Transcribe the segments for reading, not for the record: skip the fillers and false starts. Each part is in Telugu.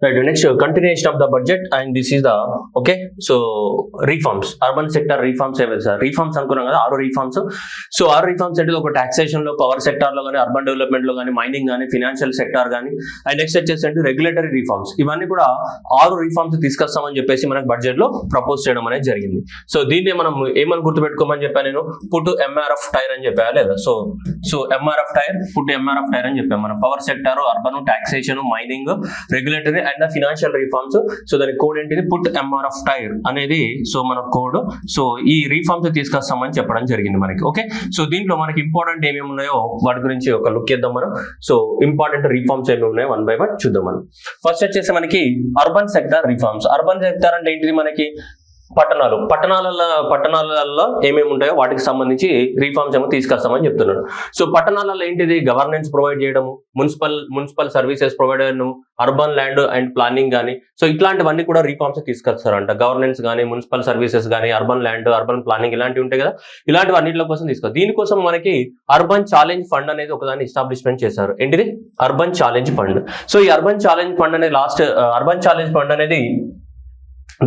Right, next continuation of the budget, and this is the okay. So reforms, urban sector reforms reforms అనుకున్నాం కదా, 6 reforms. సో 6 reforms అంటే ఒక టాక్సేషన్ లో, పవర్ సెక్టార్ లో కానీ, అర్బన్ డెవలప్మెంట్ లో కానీ, మైనింగ్ కానీ, ఫినాన్షియల్ సెక్టార్ కానీ, అండ్ నెక్స్ట్ వచ్చేసి రెగ్యులేటరీ రిఫార్మ్స్. ఇవన్నీ కూడా 6 రిఫార్మ్స్ తీసుకొస్తామని చెప్పేసి మనకు బడ్జెట్ లో ప్రపోజ్ చేయడం అనేది జరిగింది. సో దీన్ని మనం ఏమని గుర్తుపెట్టుకోమని చెప్పాను నేను, పుట్ ఎంఆర్ఎఫ్ టైర్ అని చెప్పా లేదా. So MRF tyre, put MRF tyre అని చెప్పాము. మనం power sector, urban, taxation, mining, regulatory and financial reforms. So దాని కోడ్ ఏంటిది, పుట్ ఎంఆర్ఎఫ్ టైర్ అనేది. సో మన కోడ్. సో ఈ రిఫార్మ్స్ తీసుకొస్తామని చెప్పడం జరిగింది మనకి. ఓకే, సో దీంట్లో మనకి ఇంపార్టెంట్ ఏమేమి ఉన్నాయో వాటి గురించి ఒక లుక్ ఇద్దాం మనం. సో ఇంపార్టెంట్ రిఫార్మ్స్ ఏమేమి ఉన్నాయో 1 by 1 చూద్దాం మనం. ఫస్ట్ వచ్చేసి మనకి urban sector reforms. Urban sector అంటే ఏంటిది, మనకి పట్టణాలలో ఏమేమి ఉంటాయో వాటికి సంబంధించి రిఫార్మ్స్ ఏమో తీసుకొస్తామని చెప్తున్నాడు. సో పట్టణాలలో ఏంటిది, గవర్నెన్స్ ప్రొవైడ్ చేయడము, మున్సిపల్ సర్వీసెస్ ప్రొవైడ్ చేయడం, అర్బన్ ల్యాండ్ అండ్ ప్లానింగ్ కానీ. సో ఇట్లాంటివన్నీ కూడా రిఫార్మ్స్ తీసుకొస్తారంట. గవర్నెన్స్ కానీ, మున్సిపల్ సర్వీసెస్ కానీ, అర్బన్ ల్యాండ్, అర్బన్ ప్లానింగ్ ఇలాంటివి ఉంటాయి కదా, ఇలాంటివి అన్నింటి కోసం తీసుకొస్తారు. దీనికోసం మనకి అర్బన్ ఛాలెంజ్ ఫండ్ అనేది ఒకదాన్ని ఎస్టాబ్లిష్మెంట్ చేశారు. ఏంటిది, అర్బన్ ఛాలెంజ్ ఫండ్. సో ఈ అర్బన్ ఛాలెంజ్ ఫండ్ అనేది అర్బన్ ఛాలెంజ్ ఫండ్ అనేది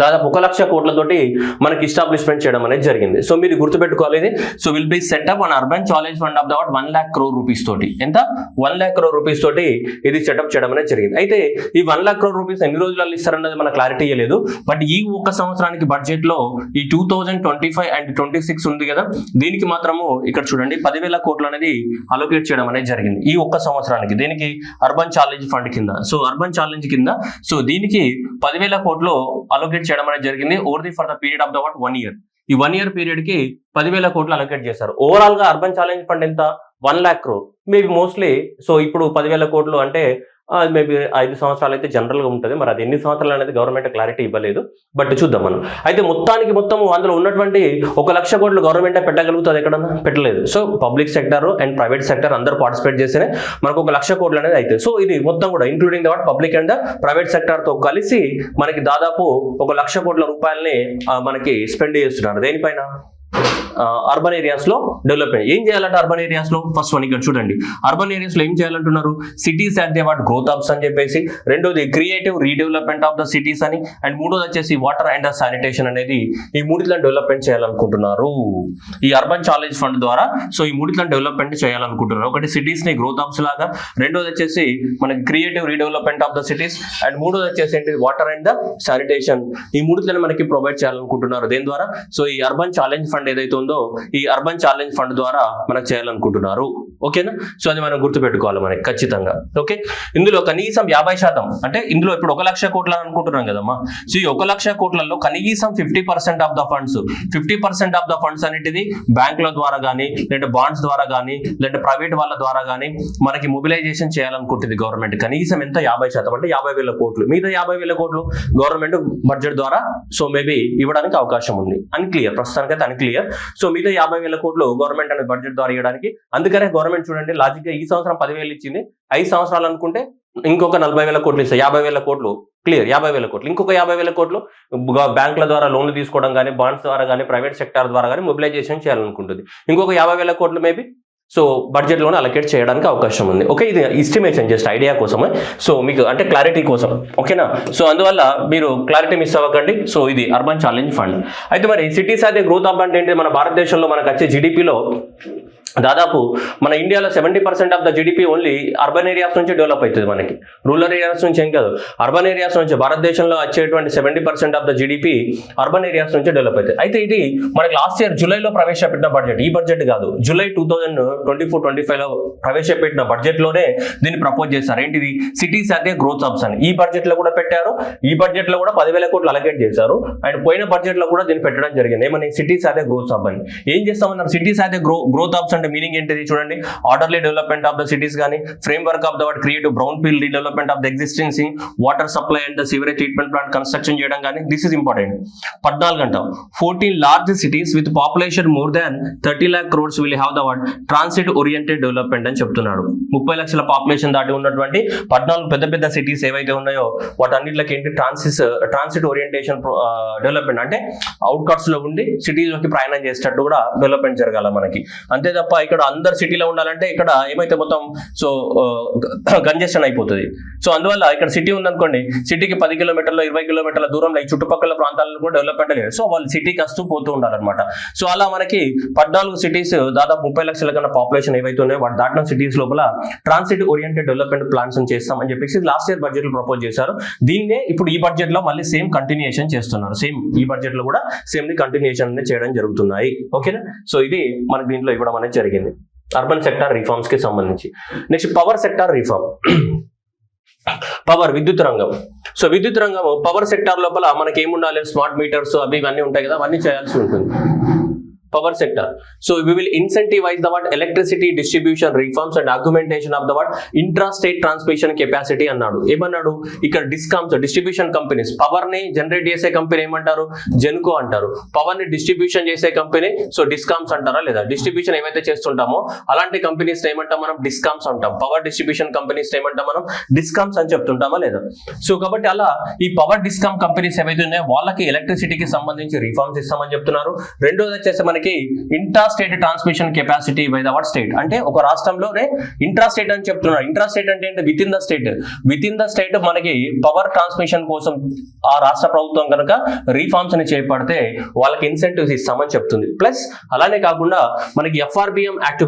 దాదాపు 1 లక్ష కోట్లతోటి మనకి ఎస్టాబ్లిష్మెంట్ చేయడం అనేది జరిగింది. సో మీరు గుర్తుపెట్టుకోవాలి ఇది. So will be setup one urban challenge fund of that 1 lakh crore rupees తోటి. ఎంత, 1 lakh crore రూపీస్ తోటి ఇది సెటప్ చేయడం అనేది జరిగింది. అయితే ఈ 1 lakh crore రూపీస్ ఎన్ని రోజులలో ఇస్తారన్నది మన క్లారిటీ ఇవ్వలేదు. బట్ ఈ ఒక్క సంవత్సరానికి బడ్జెట్ లో ఈ 2025 and 26 ఉంది కదా, దీనికి మాత్రము ఇక్కడ చూడండి 10,000 కోట్లు అనేది అలొకేట్ చేయడం అనేది జరిగింది ఈ ఒక్క సంవత్సరానికి. దీనికి అర్బన్ ఛాలెంజ్ ఫండ్ కింద, సో అర్బన్ ఛాలెంజ్ కింద సో దీనికి 10,000 కోట్లు అలొకేట్ చేయడం అనేది జరిగింది. Over the for the period of the 1 year. ఈ 1 year పీరియడ్ కి 10,000 కోట్లు అలొకేట్ చేశారు. ఓవరాల్ గా అర్బన్ ఛాలెంజ్ ఫండ్ ఎంత, 1 lakh crore. Maybe mostly so ఇప్పుడు 10,000 కోట్లు అంటే మేబీ 5 సంవత్సరాలు అయితే జనరల్ గా ఉంటుంది. మరి అది ఎన్ని సంవత్సరాలు అనేది గవర్నమెంట్ క్లారిటీ ఇవ్వలేదు. బట్ చూద్దాం మనం. అయితే మొత్తం అందులో ఉన్నటువంటి 1 లక్ష కోట్లు గవర్నమెంట్ పెట్టగలుగుతుంది, ఎక్కడన్నా పెట్టలేదు. So public sector and private sector అందరూ పార్టిసిపేట్ చేస్తేనే మనకు 1 లక్ష కోట్లు అనేది అవుతుంది. సో ఇది మొత్తం కూడా including the public and private sector తో కలిసి మనకి దాదాపు 1 లక్ష కోట్ల రూపాయలని మనకి స్పెండ్ చేస్తున్నారు. దేనిపైన, అర్బన్ ఏరియాస్ లో డెవలప్మెంట్. ఏం చేయాలంటే అర్బన్ ఏరియాస్ లో ఫస్ట్ వన్ ఇక్కడ చూడండి, అర్బన్ ఏరియాస్ లో ఏం చేయాలంటున్నారు, cities at the what growth hubs అని చెప్పేసి, రెండోది creative redevelopment of the cities అని, అండ్ మూడోది వచ్చేసి వాటర్ అండ్ శానిటేషన్ అనేది. ఈ మూడిట్లను డెవలప్మెంట్ చేయాలనుకుంటున్నారు ఈ అర్బన్ ఛాలెంజ్ ఫండ్ ద్వారా. సో ఈ మూడిట్లను డెవలప్మెంట్ చేయాలనుకుంటున్నారు. ఒకటి సిటీస్ ని గ్రోత్ హబ్స్ లాగా, రెండోది వచ్చేసి మనకి creative redevelopment of the cities, and మూడోది వచ్చేసి ఏంటి, వాటర్ అండ్ ద శానిటేషన్. ఈ మూడిట్లను మనకి ప్రొవైడ్ చేయాలనుకుంటున్నారు. దేని ద్వారా, సో ఈ అర్బన్ ఛాలెంజ్ ఫండ్ ఏదైతే ఉందో ఈ అర్బన్ ఛాలెంజ్ ఫండ్ ద్వారా మనకు చేయాలనుకుంటున్నారు. ఓకేనా, సో అది మనం గుర్తుపెట్టుకోవాలి మనకి ఖచ్చితంగా. ఓకే, ఇందులో కనీసం 50%, అంటే ఇందులో ఇప్పుడు 1 లక్ష కోట్లు అనుకుంటున్నాం కదమ్మా. సో ఈ 1 లక్ష కోట్లలో కనీసం 50% of the funds, 50% of the funds అనేటిది బ్యాంకుల ద్వారా కానీ, లేదంటే బాండ్స్ ద్వారా కానీ, లేదంటే ప్రైవేట్ వాళ్ళ ద్వారా కానీ మనకి మొబిలైజేషన్ చేయాలనుకుంటుంది గవర్నమెంట్. కనీసం ఎంత, 50%, అంటే 50,000 కోట్లు. మిగతా 50,000 కోట్లు గవర్నమెంట్ బడ్జెట్ ద్వారా సో మేబీ ఇవ్వడానికి అవకాశం ఉంది. అన్క్లియర్, ప్రస్తుతానికైతే అన్క్లియర్. సో మిగతా 50,000 కోట్లు గవర్నమెంట్ అనేది బడ్జెట్ ద్వారా ఇవ్వడానికి. అందుకనే గవర్నమెంట్ చూడండి లాజిక్ గా ఈ సంవత్సరం 10,000 ఇచ్చింది, 5 సంవత్సరాలు అనుకుంటే ఇంకొక 40,000 కోట్లు ఇస్తాయి. 50,000 కోట్లు క్లియర్, 50,000 కోట్లు, ఇంకొక 50,000 కోట్లు బ్యాంకుల ద్వారా లోన్లు తీసుకోవడం కానీ, బాండ్స్ ద్వారా కానీ, ప్రైవేట్ సెక్టార్ ద్వారా కానీ మొబిలైజేషన్ చేయాలనుకుంటుంది. ఇంకొక 50,000 కోట్లు మేబీ సో బడ్జెట్ లోనే అలొకేట్ చేయడానికి అవకాశం ఉంది. ఓకే, ఇది ఎస్టిమేషన్ జస్ట్ ఐడియా కోసమే, సో మీకు అంటే క్లారిటీ కోసం. ఓకేనా, సో అందువల్ల మీరు క్లారిటీ మిస్ అవ్వకండి. సో ఇది అర్బన్ ఛాలెంజ్ ఫండ్. అయితే మరి సిటీస్ అయితే గ్రోత్ హబ్ అంటే ఏంటి, మన భారతదేశంలో మనకు వచ్చే జీడిపిలో దాదాపు మన ఇండియాలో 70% of the GDP only urban areas నుంచి డెవలప్ అవుతుంది. మనకి రూరల్ ఏరియాస్ నుంచి ఏం కాదు, అర్బన్ ఏరియాస్ నుంచి. భారతదేశంలో వచ్చేటువంటి 70% of the GDP urban areas నుంచి డెవలప్ అవుతుంది. అయితే ఇది మనకి లాస్ట్ ఇయర్ జూలైలో ప్రవేశపెట్టిన బడ్జెట్, ఈ బడ్జెట్ కాదు, జూలై 2024-25లో ప్రవేశపెట్టిన బడ్జెట్ లోనే దీన్ని ప్రపోజ్ చేశారు. ఏంటిది, సిటీస్ అదే గ్రోత్ హబ్స్ అని. ఈ బడ్జెట్ లో కూడా పెట్టారు, ఈ బడ్జెట్ లో కూడా 10,000 కోట్లు అలొకేట్ చేశారు, అండ్ పోయిన బడ్జెట్ లో కూడా దీన్ని పెట్టడం జరిగింది. ఏమని, సిటీస్ అదే గ్రోత్ హబ్ అని. ఏం చేస్తామన్నారు, సిటీస్ అదే గ్రోత్ హబ్స్ అంటే మీనింగ్ ఏంటిది చూడండి, orderly development of the cities కానీ, framework of the creative brownfield redevelopment of the existing water supply and the sewerage treatment plant construction చేయడం కానీ. This is important. 14 గంట 14 large cities with population more than 30 lakh crores will have the transit oriented development అని చెప్తున్నాడు. 30 లక్షల పాపులేషన్ దాటి ఉన్నటువంటి 14 పెద్ద సిటీస్ ఏవైతే ఉన్నాయో వాటన్నిటికి ఏంటి, ట్రాన్సిట్ ఓరియంటేషన్ డెవలప్మెంట్, అంటే అవుట్కట్స్ లో ఉండి సిటీలోకి ప్రయాణం చేసేటట్టు కూడా డెవలప్మెంట్ జరగాల మనకి. అంతే తప్ప తప్ప ఇక్కడ అందరు సిటీలో ఉండాలంటే ఇక్కడ ఏమైతే మొత్తం సో కంజెషన్ అయిపోతుంది. సో అందువల్ల ఇక్కడ సిటీ ఉందనుకోండి, సిటీకి 10 కిలోమీటర్లు 20 కిలోమీటర్ల దూరంలో ఈ చుట్టుపక్కల ప్రాంతాలను కూడా డెవలప్మెంట్ లేదు. సో వాళ్ళు సిటీకి వస్తూ పోతూ ఉండాలన్నమాట. సో అలా మనకి 14 సిటీస్ దాదాపు 30 లక్షల కన్నా పాపులేషన్ ఏవైతే ఉన్నాయో వాటి దాటిన సిటీస్ లోపల ట్రాన్సిట్ ఓరియంటెడ్ డెవలప్మెంట్ ప్లాన్స్ చేస్తామని చెప్పేసి లాస్ట్ ఇయర్ బడ్జెట్ లో ప్రపోజ్ చేశారు. దీన్నే ఇప్పుడు ఈ బడ్జెట్ లో మళ్ళీ సేమ్ కంటిన్యూషన్ చేస్తున్నారు. సేమ్ ఈ బడ్జెట్ లో కూడా సేమ్ ని కంటిన్యూషన్ చేయడం జరుగుతున్నాయి. ఓకేనా? సో ఇది మనకి దీంట్లో ఇవ్వడం అనేది జరిగింది అర్బన్ సెక్టార్ రిఫార్మ్స్ కి సంబంధించి. Next power sector reform. Power విద్యుత్ రంగం. సో విద్యుత్ రంగం పవర్ సెక్టార్ లోపల మనకి ఏముండాలి, స్మార్ట్ మీటర్స్ అవి ఇవన్నీ ఉంటాయి కదా, అవన్నీ చేయాల్సి ఉంటుంది. Power sector. So we will incentivize the what electricity distribution reforms and augmentation of the what intrastate transmission capacity అన్నాడు. ఏమన్నాడు ఇక్కడ డిస్కామ్స్ డిస్ట్రిబ్యూషన్ కంపెనీస్, పవర్ ని జనరేట్ చేసే కంపెనీ ఏమంటారు, జెన్కో అంటారు. పవర్ ని డిస్ట్రిబ్యూషన్ చేసే కంపెనీ సో డిస్కామ్స్ అంటారా లేదా? డిస్ట్రిబ్యూషన్ ఏమైతే చేస్తుంటామో అలాంటి కంపెనీస్ ఏమంటాం మనం, డిస్కామ్స్ అంటాం. పవర్ డిస్ట్రిబ్యూషన్ కంపెనీస్ ఏమంటాం మనం, డిస్కామ్స్ అని చెప్తుంటామా లేదా? సో కాబట్టి అలా ఈ పవర్ డిస్కామ్ కంపెనీస్ ఏవైతే ఉన్నాయో వాళ్ళకి ఎలక్ట్రిసిటీకి సంబంధించి రిఫార్మ్స్ ఇస్తామని చెప్తున్నారు. రెండోది వచ్చేసి మనకి intra state transmission capacity by the what state, అంటే ఒక రాష్ట్రంలోనే ఇంట్రా స్టేట్ అని చెప్తున్నారు. ఇంట్రా స్టేట్ అంటే ఏంటి, with in the state. With in the state మనకి పవర్ ట్రాన్స్మిషన్ కోసం ఆ రాష్ట్ర ప్రభుత్వం కనుక రిఫార్మ్స్ ని చేపడితే వాళ్ళకి ఇన్సెంటివ్స్ ఇస్తామని చెప్తుంది. ప్లస్ అలానే కాకుండా మనకి ఎఫ్ఆర్బిఎం యాక్ట్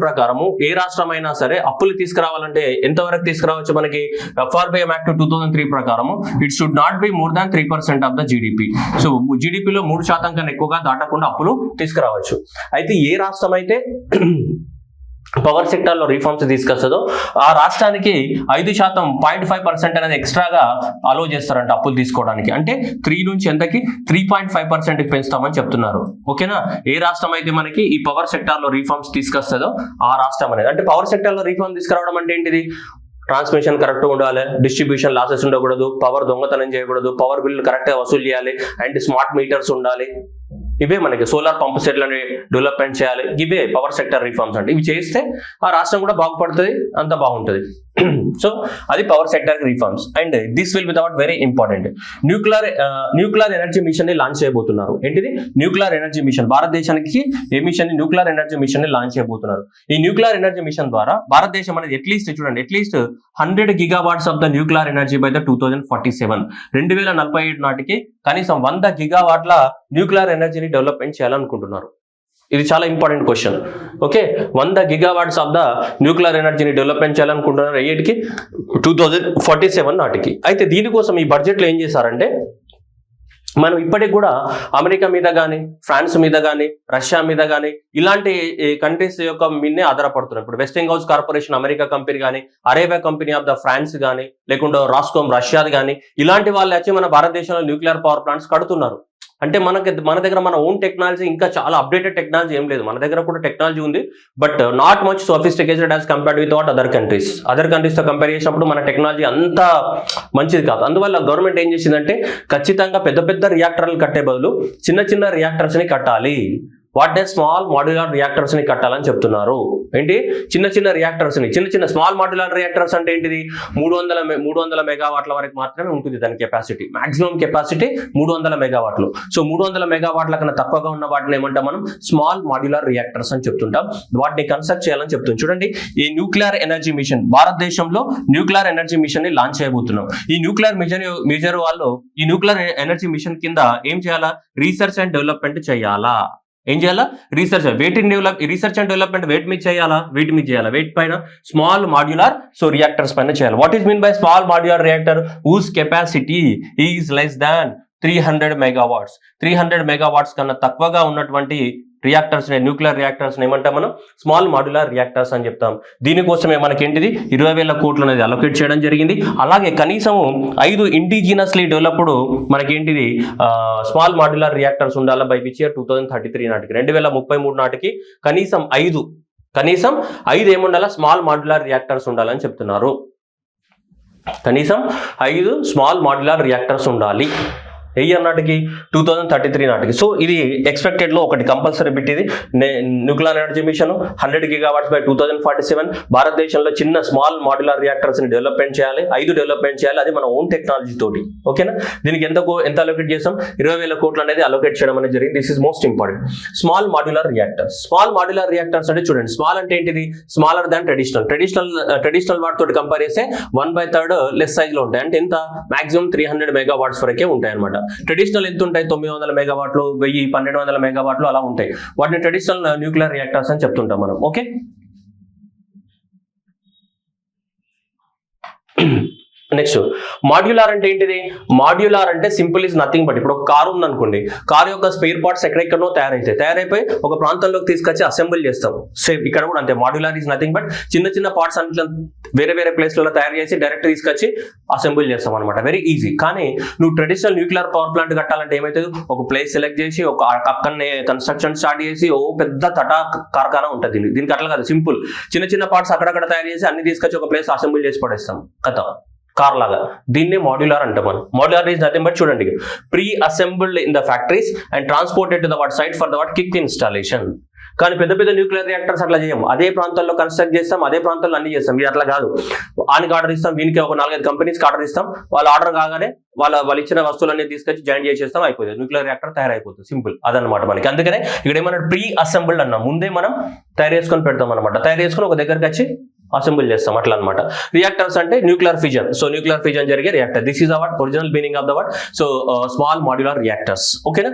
ప్రకారము ఏ రాష్ట్రం అయినా సరే అప్పులు తీసుకురావాలంటే ఎంతవరకు తీసుకురావచ్చు, మనకి ఎఫ్ఆర్బిఎం యాక్ట్ 2003 ప్రకారము it should not be more than 3% of the GDP. So జీడిపిలో 3% కన్నా ఎక్కువగా దాటకుండా అప్పులు తీసుకురావచ్చు. అయితే ఏ రాష్ట్రం అయితే పవర్ సెక్టర్ లో రిఫార్మ్స్ తీసుకొస్తుందో ఆ రాష్ట్రానికి 5% 0.5% అనేది ఎక్స్ట్రాగా అలో చేస్తారంట అప్పులు తీసుకోవడానికి. అంటే 3 నుంచి ఎంతకి 3.5% పెంచుతామని చెప్తున్నారు. ఓకేనా? ఏ రాష్ట్రం అయితే మనకి ఈ పవర్ సెక్టర్ లో రిఫార్మ్స్ తీసుకొస్తుందో ఆ రాష్ట్రం అనేది, అంటే పవర్ సెక్టర్ లో రిఫార్మ్ తీసుకురావడం అంటే ఏంటిది, ట్రాన్స్మిషన్ కరెక్ట్ ఉండాలి, డిస్ట్రిబ్యూషన్ లాసెస్ ఉండకూడదు, పవర్ దొంగతనం చేయకూడదు, పవర్ బిల్లు కరెక్ట్ గా వసూలు చేయాలి, అండ్ స్మార్ట్ మీటర్స్ ఉండాలి. ఇవే మనకి సోలార్ పంప్ సెట్లని డెవలప్మెంట్ చేయాలి. ఇవే పవర్ సెక్టర్ రిఫార్మ్స్ అంటే. ఇవి చేస్తే ఆ రాష్ట్రం కూడా బాగుపడుతుంది, అంత బాగుంటుంది. సో అది power sector reforms. And this will be that very important. Nuclear energy mission ని లాంచ్ చేయబోతున్నారు. ఏంటిది, న్యూక్లియర్ ఎనర్జీ మిషన్. భారతదేశానికి ఏ మిషన్, న్యూక్లియర్ ఎనర్జీ మిషన్ ని లాంచ్ చేయబోతున్నారు. ఈ న్యూక్లియర్ ఎనర్జీ మిషన్ ద్వారా భారతదేశం అనేది at least 100 gigawatts of the nuclear energy by the 2047 2047 నాటికి కనీసం 100 గిగావాట్ల న్యూక్లియర్ ఎనర్జీని డెవలప్మెంట్ చేయాలనుకుంటున్నారు. ఇది చాలా important question. Okay, 100 gigawatts of the nuclear ఎనర్జీని డెవలప్మెంట్ చేయాలనుకుంటున్నారు 2047 నాటికి. అయితే దీనికోసం ఈ బడ్జెట్ లో ఏం చేశారంటే, మనం ఇప్పటికి కూడా అమెరికా మీద కానీ, ఫ్రాన్స్ మీద కానీ, రష్యా మీద కానీ ఇలాంటి కంట్రీస్ యొక్క మీదనే ఆధారపడుతున్నాం. ఇప్పుడు Westinghouse corporation America company కానీ, Areva company of the France కానీ, లేకుంటే రాస్కోమ్ రష్యాది కానీ, ఇలాంటి వాళ్ళు వచ్చి మన భారతదేశంలో న్యూక్లియర్ పవర్ ప్లాంట్స్ కడుతున్నారు. అంటే మన దగ్గర మన ఓన్ టెక్నాలజీ, ఇంకా చాలా అప్డేటెడ్ టెక్నాలజీ ఏం లేదు. మన దగ్గర కూడా టెక్నాలజీ ఉంది, but not much sophisticated as compared with what other countries తో కంపేర్ చేసినప్పుడు మన టెక్నాలజీ అంత మంచిది కాదు. అందువల్ల గవర్నమెంట్ ఏం చేసిందంటే, ఖచ్చితంగా పెద్ద పెద్ద రియాక్టర్లు కట్టే బదులు చిన్న చిన్న రియాక్టర్స్ ని కట్టాలి. వాట్ స్మాల్ మాడ్యులర్ రియాక్టర్స్ ని కట్టాలని చెప్తున్నారు. ఏంటి, చిన్న చిన్న రియాక్టర్స్ ని, చిన్న స్మాల్ మాడ్యులర్ రియాక్టర్స్ అంటే ఏంటిది, 300 మెగావాట్ల వరకు మాత్రమే ఉంటుంది దాని కెపాసిటీ. మాక్సిమం కెపాసిటీ 300 మెగావాట్లు. సో 300 మెగావాట్ల కన్నా తక్కువగా ఉన్న వాటిని ఏమంటాం మనం, స్మాల్ మాడ్యులర్ రియాక్టర్స్ అని చెప్తుంటాం. వాటిని కన్స్ట్రక్ట్ చేయాలని చెప్తుంది. చూడండి, ఈ న్యూక్లియర్ ఎనర్జీ మిషన్, భారతదేశంలో న్యూక్లియర్ ఎనర్జీ మిషన్ ని లాంచ్ చేయబోతున్నాం. ఈ న్యూక్లియర్ మిషన్ వాళ్ళు ఈ న్యూక్లియర్ ఎనర్జీ మిషన్ కింద ఏం చేయాలా, రీసెర్చ్ అండ్ డెవలప్మెంట్ చేయాలా. ఏం చేయాలా, రీసెర్చ్ అండ్ డెవలప్మెంట్ వీటి మీద చేయాలా, వెయిట్ పైన స్మాల్ మాడ్యులర్ రియాక్టర్స్ పైన చేయాలి. What is mean by small modular reactor, whose capacity is less than 300 megawatts. 300 megawatts కన్నా తక్కువగా ఉన్నటువంటి రియాక్టర్స్, న్యూక్లియర్ రియాక్టర్స్ ఏమంటాం మనం, స్మాల్ మాడ్యులర్ రియాక్టర్స్ అని చెప్తాం. దీనికోసమే మనకేంటిది 20,000 కోట్లు అనేది అలొకేట్ చేయడం జరిగింది. అలాగే కనీసం 5 ఇండిజినస్లీ డెవలప్డ్ మనకేంటిది స్మాల్ మాడ్యులర్ రియాక్టర్స్ ఉండాలి బై విచ్ ఇయర్ 2033 నాటికి, 2033 నాటికి కనీసం 5 ఏముండాలా, స్మాల్ మాడ్యులర్ రియాక్టర్స్ ఉండాలని చెప్తున్నారు. కనీసం 5 స్మాల్ మాడ్యులర్ రియాక్టర్స్ ఉండాలి. ఏ ఇయర్ నాటికి 2033 నాటికి. సో ఇది ఎక్స్పెక్టెడ్ లో ఒకటి కంపల్సరీ బిట్ ఇది. Nuclear energy mission 100 GW by 2047. భారతదేశంలో చిన్న స్మాల్ మాడ్యులర్ రియాక్టర్స్ ని డెవలప్మెంట్ చేయాలి, 5 డెవలప్మెంట్ చేయాలి, అది మన ఓన్ టెక్నాలజీ తోటి. ఓకేనా, దీనికి ఎంత అలొకేట్ చేస్తాం, 20,000 కోట్లు అనేది అలొకేట్ చేయడం అనేది జరిగింది. This is most important. Small modular reactors. Small modular reactors అంటే చూడండి, స్మాల్ అంటే ఏంటిది, స్మాలర్ దాన్ ట్రెడిషనల్ వాటితో కంపేర్ చేస్తే 1/3 లెస్ సైజ్ లో ఉంటాయి. అంటే ఎంత, మాక్సిమం 300 MW వరకే ఉంటాయి అనమాట. ట్రెడిషనల్ ఎంత ఉంటాయి, 900 MW, 1000, 1200 MW అలా ఉంటాయి. వాటిని ట్రెడిషనల్ న్యూక్లియర్ రియాక్టర్స్ అని చెప్తుంటాం మనం. ఓకే, నెక్స్ట్ మాడ్యులార్ అంటే ఏంటిది, మాడ్యులార్ అంటే సింపుల్ ఇస్ నథింగ్ బట్, ఇప్పుడు ఒక కారు ఉందనుకోండి, కారు యొక్క స్పేర్ పార్ట్స్ ఎక్కడెక్కడో తయారైపోయి ఒక ప్రాంతంలోకి తీసుకొచ్చి అసెంబుల్ చేస్తాం. సేమ్ ఇక్కడ కూడా అంతే, మాడ్యులార్ ఇస్ నథింగ్ బట్ చిన్న పార్ట్స్ అన్ని వేరే ప్లేస్లలో తయారు చేసి డైరెక్ట్ తీసుకొచ్చి అసెంబుల్ చేస్తాం అనమాట. Very easy. కానీ నువ్వు ట్రెడిషనల్ న్యూక్లియర్ పవర్ ప్లాంట్ కట్టాలంటే ఏమైతుంది, ఒక ప్లేస్ సెలెక్ట్ చేసి ఒక అక్కడనే కన్స్ట్రక్షన్ స్టార్ట్ చేసి పెద్ద తటా కార్ఖానా ఉంటుంది. దీనికి అట్లా కాదు, సింపుల్ చిన్న పార్ట్స్ అక్కడక్కడ తయారు చేసి అన్ని తీసుకొచ్చి ఒక ప్లేస్ అసెంబుల్ చేసి పడేస్తాం, కథ కార్ లాగా. దీన్నే మాడ్యులార్ అంటాం మనం. మాడ్యులార్ ఈజ్ నథింగ్ బట్ చూడండి, pre assembled in the factories and transported to the site for the quick installation. కానీ పెద్ద న్యూక్లియర్ రియాక్టర్స్ అట్లా చేయం. అదే ప్రాంతాల్లో కన్స్ట్రక్ట్ చేస్తాం, అదే ప్రాంతాల్లో అన్ని చేస్తాం. ఇది అట్లా కాదు, ఆనికి ఆర్డర్ ఇస్తాం, వీనికి ఒక 4-5 కంపెనీస్కి ఆర్డర్ ఇస్తాం, వాళ్ళ ఆర్డర్ కాగానే వాళ్ళు ఇచ్చిన వస్తువులన్నీ తీసుకొచ్చి జాయిన్ చేసేస్తాం, అయిపోతుంది, న్యూక్లియర్ రియాక్టర్ తయారైపోతుంది. సింపుల్ అదనమాట మనకి. అందుకనే ఇక్కడ ఏమన్నా ప్రీ అసెంబుల్డ్ అన్నాం, ముందే మనం తయారు చేసుకొని పెడతాం అనమాట. తయారు చేసుకొని ఒక దగ్గరికి వచ్చి అసెంబుల్ చేస్తాం అట్లా అనమాట. రియాక్టర్స్ అంటే nuclear fission. So nuclear fission జరిగే reactor. This is our original meaning of the word. So small modular reactors. ఓకేనా,